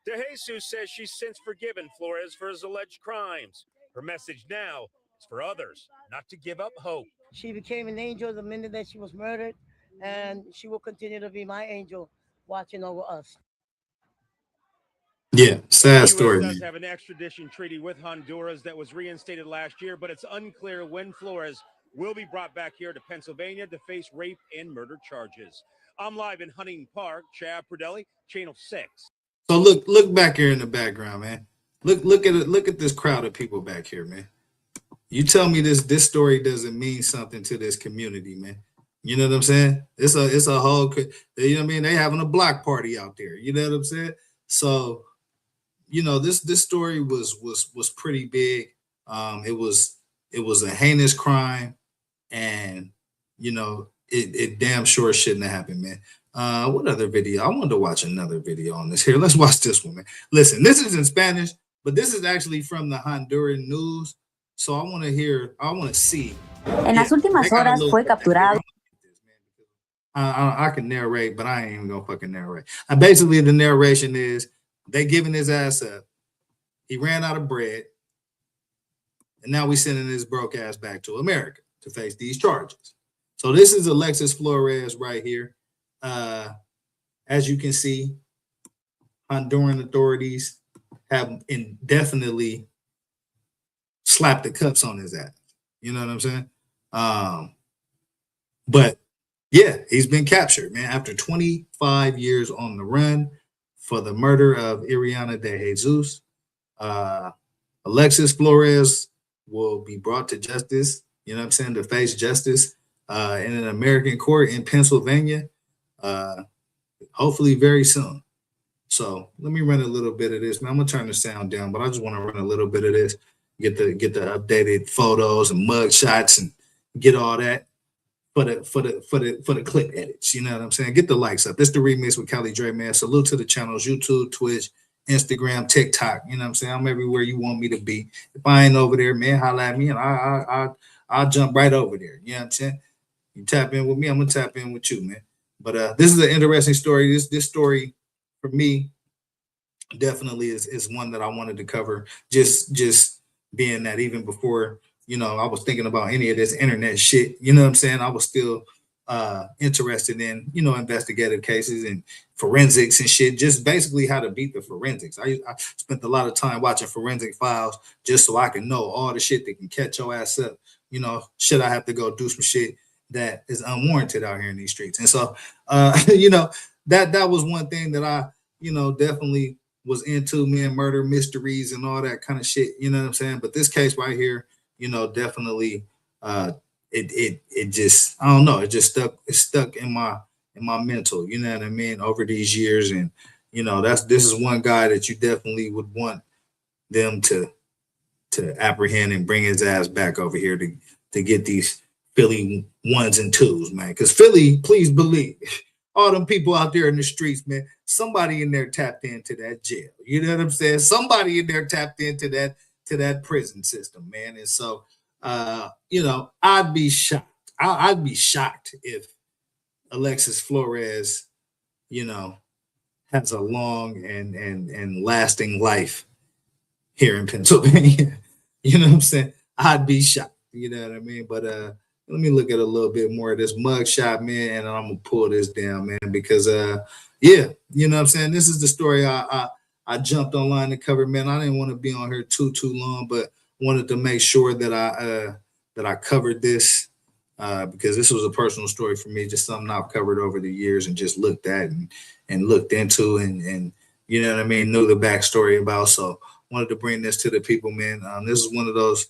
De Jesus says she's since forgiven Flores for his alleged crimes. Her message now is for others not to give up hope. She became an angel the minute that she was murdered, and she will continue to be my angel watching over us. Yeah, sad story, The U.S. man. does have an extradition treaty with Honduras that was reinstated last year, but it's unclear when Flores will be brought back here to Pennsylvania to face rape and murder charges. I'm live in Huntington Park. Chad Pradelli, Channel 6. So look back here in the background, man. Look at this crowd of people back here, man. You tell me this story doesn't mean something to this community, man. You know what I'm saying? It's a whole, you know what I mean? They having a block party out there. You know what I'm saying? So, this story was pretty big. It was a heinous crime, and it damn sure shouldn't have happened, man. What other video? I wanted to watch another video on this. Here, let's watch this one, man. Listen, this is in Spanish, but this is actually from the Honduran news. So I want to see. En las últimas horas fue capturado. I can narrate, but I ain't even gonna fucking narrate. Basically, the narration is they giving his ass up. He ran out of bread, and now we sending his broke ass back to America to face these charges. So this is Alexis Flores right here. As you can see, Honduran authorities have indefinitely slapped the cuffs on his ass. You know what I'm saying? But yeah, he's been captured, man, after 25 years on the run for the murder of Iriana de Jesus. Alexis Flores will be brought to justice, you know what I'm saying, to face justice in an American court in Pennsylvania, hopefully very soon. So let me run a little bit of this, man. I'm gonna turn the sound down, but I just want to run a little bit of this, get the updated photos and mug shots and get all that for the clip edits. You know what I'm saying? Get the likes up. This the remix with Kelly Dre, man. Salute to the channels, YouTube, Twitch, Instagram, TikTok. You know what I'm saying? I'm everywhere you want me to be. If I ain't over there, man, holla at me and I'll jump right over there. You know what I'm saying? You tap in with me, I'm gonna tap in with you, man. But this is an interesting story. This story for me definitely is one that I wanted to cover. Just being that even before, I was thinking about any of this internet shit, you know what I'm saying? I was still interested in, investigative cases and forensics and shit, just basically how to beat the forensics. I spent a lot of time watching forensic files just so I can know all the shit that can catch your ass up. Should I have to go do some shit that is unwarranted out here in these streets? And so, that was one thing that I, definitely was into, man, murder mysteries and all that kind of shit. You know what I'm saying? But this case right here, definitely, it just, I don't know, it just stuck in my mental. You know what I mean? Over these years, and this is one guy that you definitely would want them to apprehend and bring his ass back over here to get these Philly 1s and 2s, man. Because Philly, please believe, all them people out there in the streets, man, somebody in there tapped into that jail. You know what I'm saying? Somebody in there tapped into that prison system, man. And so, I'd be shocked. I'd be shocked if Alexis Flores, has a long and lasting life here in Pennsylvania. You know what I'm saying? I'd be shocked. You know what I mean? But let me look at a little bit more of this mug shot, man, and I'm gonna pull this down, man, because yeah, you know what I'm saying? This is the story I jumped online to cover, man. I didn't want to be on here too long, but wanted to make sure that I covered this because this was a personal story for me, just something I've covered over the years and just looked at and looked into and you know what I mean, knew the backstory about. So wanted to bring this to the people, man. This is one of those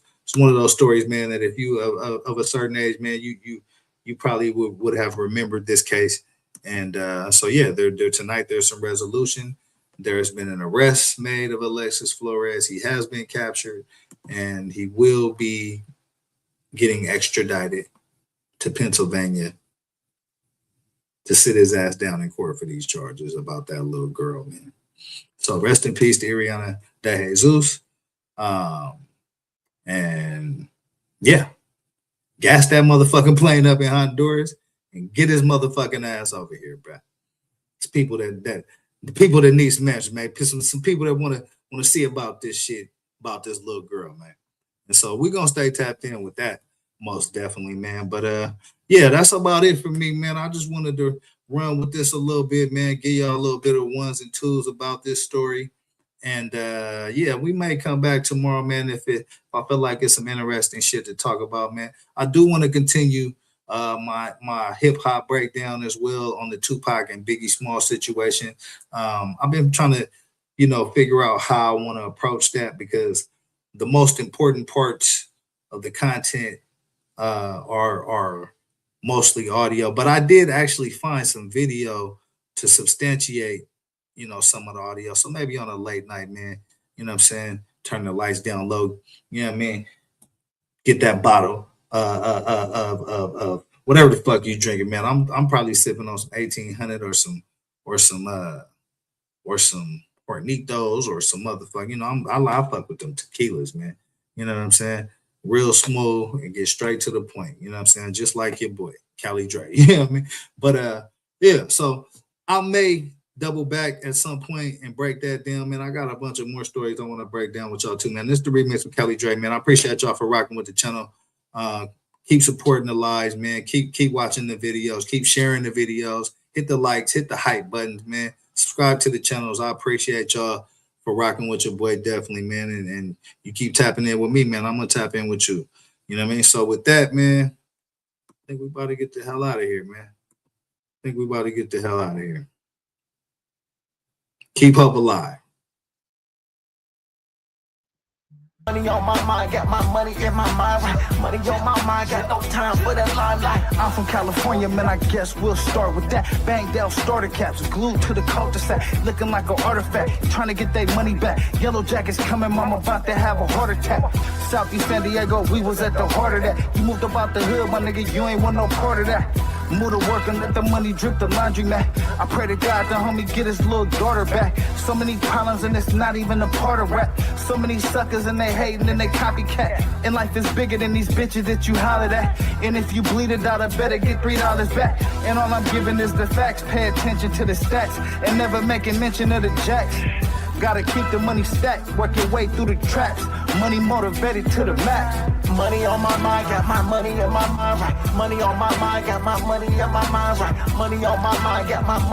stories, man, that if you of a certain age, man, you probably would have remembered this case. And so yeah, there tonight there's some resolution. There's been an arrest made of Alexis Flores. He has been captured, and he will be getting extradited to Pennsylvania to sit his ass down in court for these charges about that little girl, man. So rest in peace to Ariana De Jesus. And yeah, gas that motherfucking plane up in Honduras and get his motherfucking ass over here, bro. It's people the people that need some answers, man. Some people that want to see about this shit, about this little girl, man. And so we're gonna stay tapped in with that, most definitely, man. But yeah, that's about it for me, man. I just wanted to run with this a little bit, man. Give y'all a little bit of ones and twos about this story. And yeah, we may come back tomorrow, man, if I feel like it's some interesting shit to talk about, man. I do want to continue my hip hop breakdown as well on the Tupac and Biggie Small situation. I've been trying to, figure out how I want to approach that, because the most important parts of the content are mostly audio, but I did actually find some video to substantiate, some of the audio. So maybe on a late night, man, you know what I'm saying? Turn the lights down low, you know what I mean? Get that bottle of whatever the fuck you drinking, man. I'm probably sipping on some 1800 or some Hornitos or some motherfucker. I fuck with them tequilas, man. You know what I'm saying? Real smooth and get straight to the point. You know what I'm saying? Just like your boy, Cali Dre. You know what I mean? But yeah, so I may double back at some point and break that down, man. I got a bunch of more stories I want to break down with y'all too, man. This is the remix with Cali Dre, man. I appreciate y'all for rocking with the channel. Keep supporting the lives, man. Keep watching the videos. Keep sharing the videos. Hit the likes, hit the hype buttons, man. Subscribe to the channels. I appreciate y'all for rocking with your boy, definitely, man. And you keep tapping in with me, man. I'm gonna tap in with you. You know what I mean? So with that, man, I think we about to get the hell out of here, man. Keep hope alive. Money on my mind, got my money in my mind, right? Money on my mind, got no time for that limelight. I'm from California, man, I guess we'll start with that. Banged out starter caps, glued to the cul-de-sac, looking like an artifact, trying to get their money back. Yellow jackets coming, I'm about to have a heart attack. Southeast San Diego, we was at the heart of that. You moved about the hood, my nigga, you ain't want no part of that. Move to work and let the money drip the laundry mat. I pray to God the homie get his little daughter back. So many problems and it's not even a part of rap. So many suckers and they hating and they copycat. And life is bigger than these bitches that you hollered at. And if you bleed it out, I better get $3 back. And all I'm giving is the facts. Pay attention to the stats and never making mention of the jacks. Gotta keep the money stacked, work your way through the traps. Money motivated to the max. Money on my mind, got my money in my mind, right? Money on my mind, got my money in my mind, right? Money on my mind, got my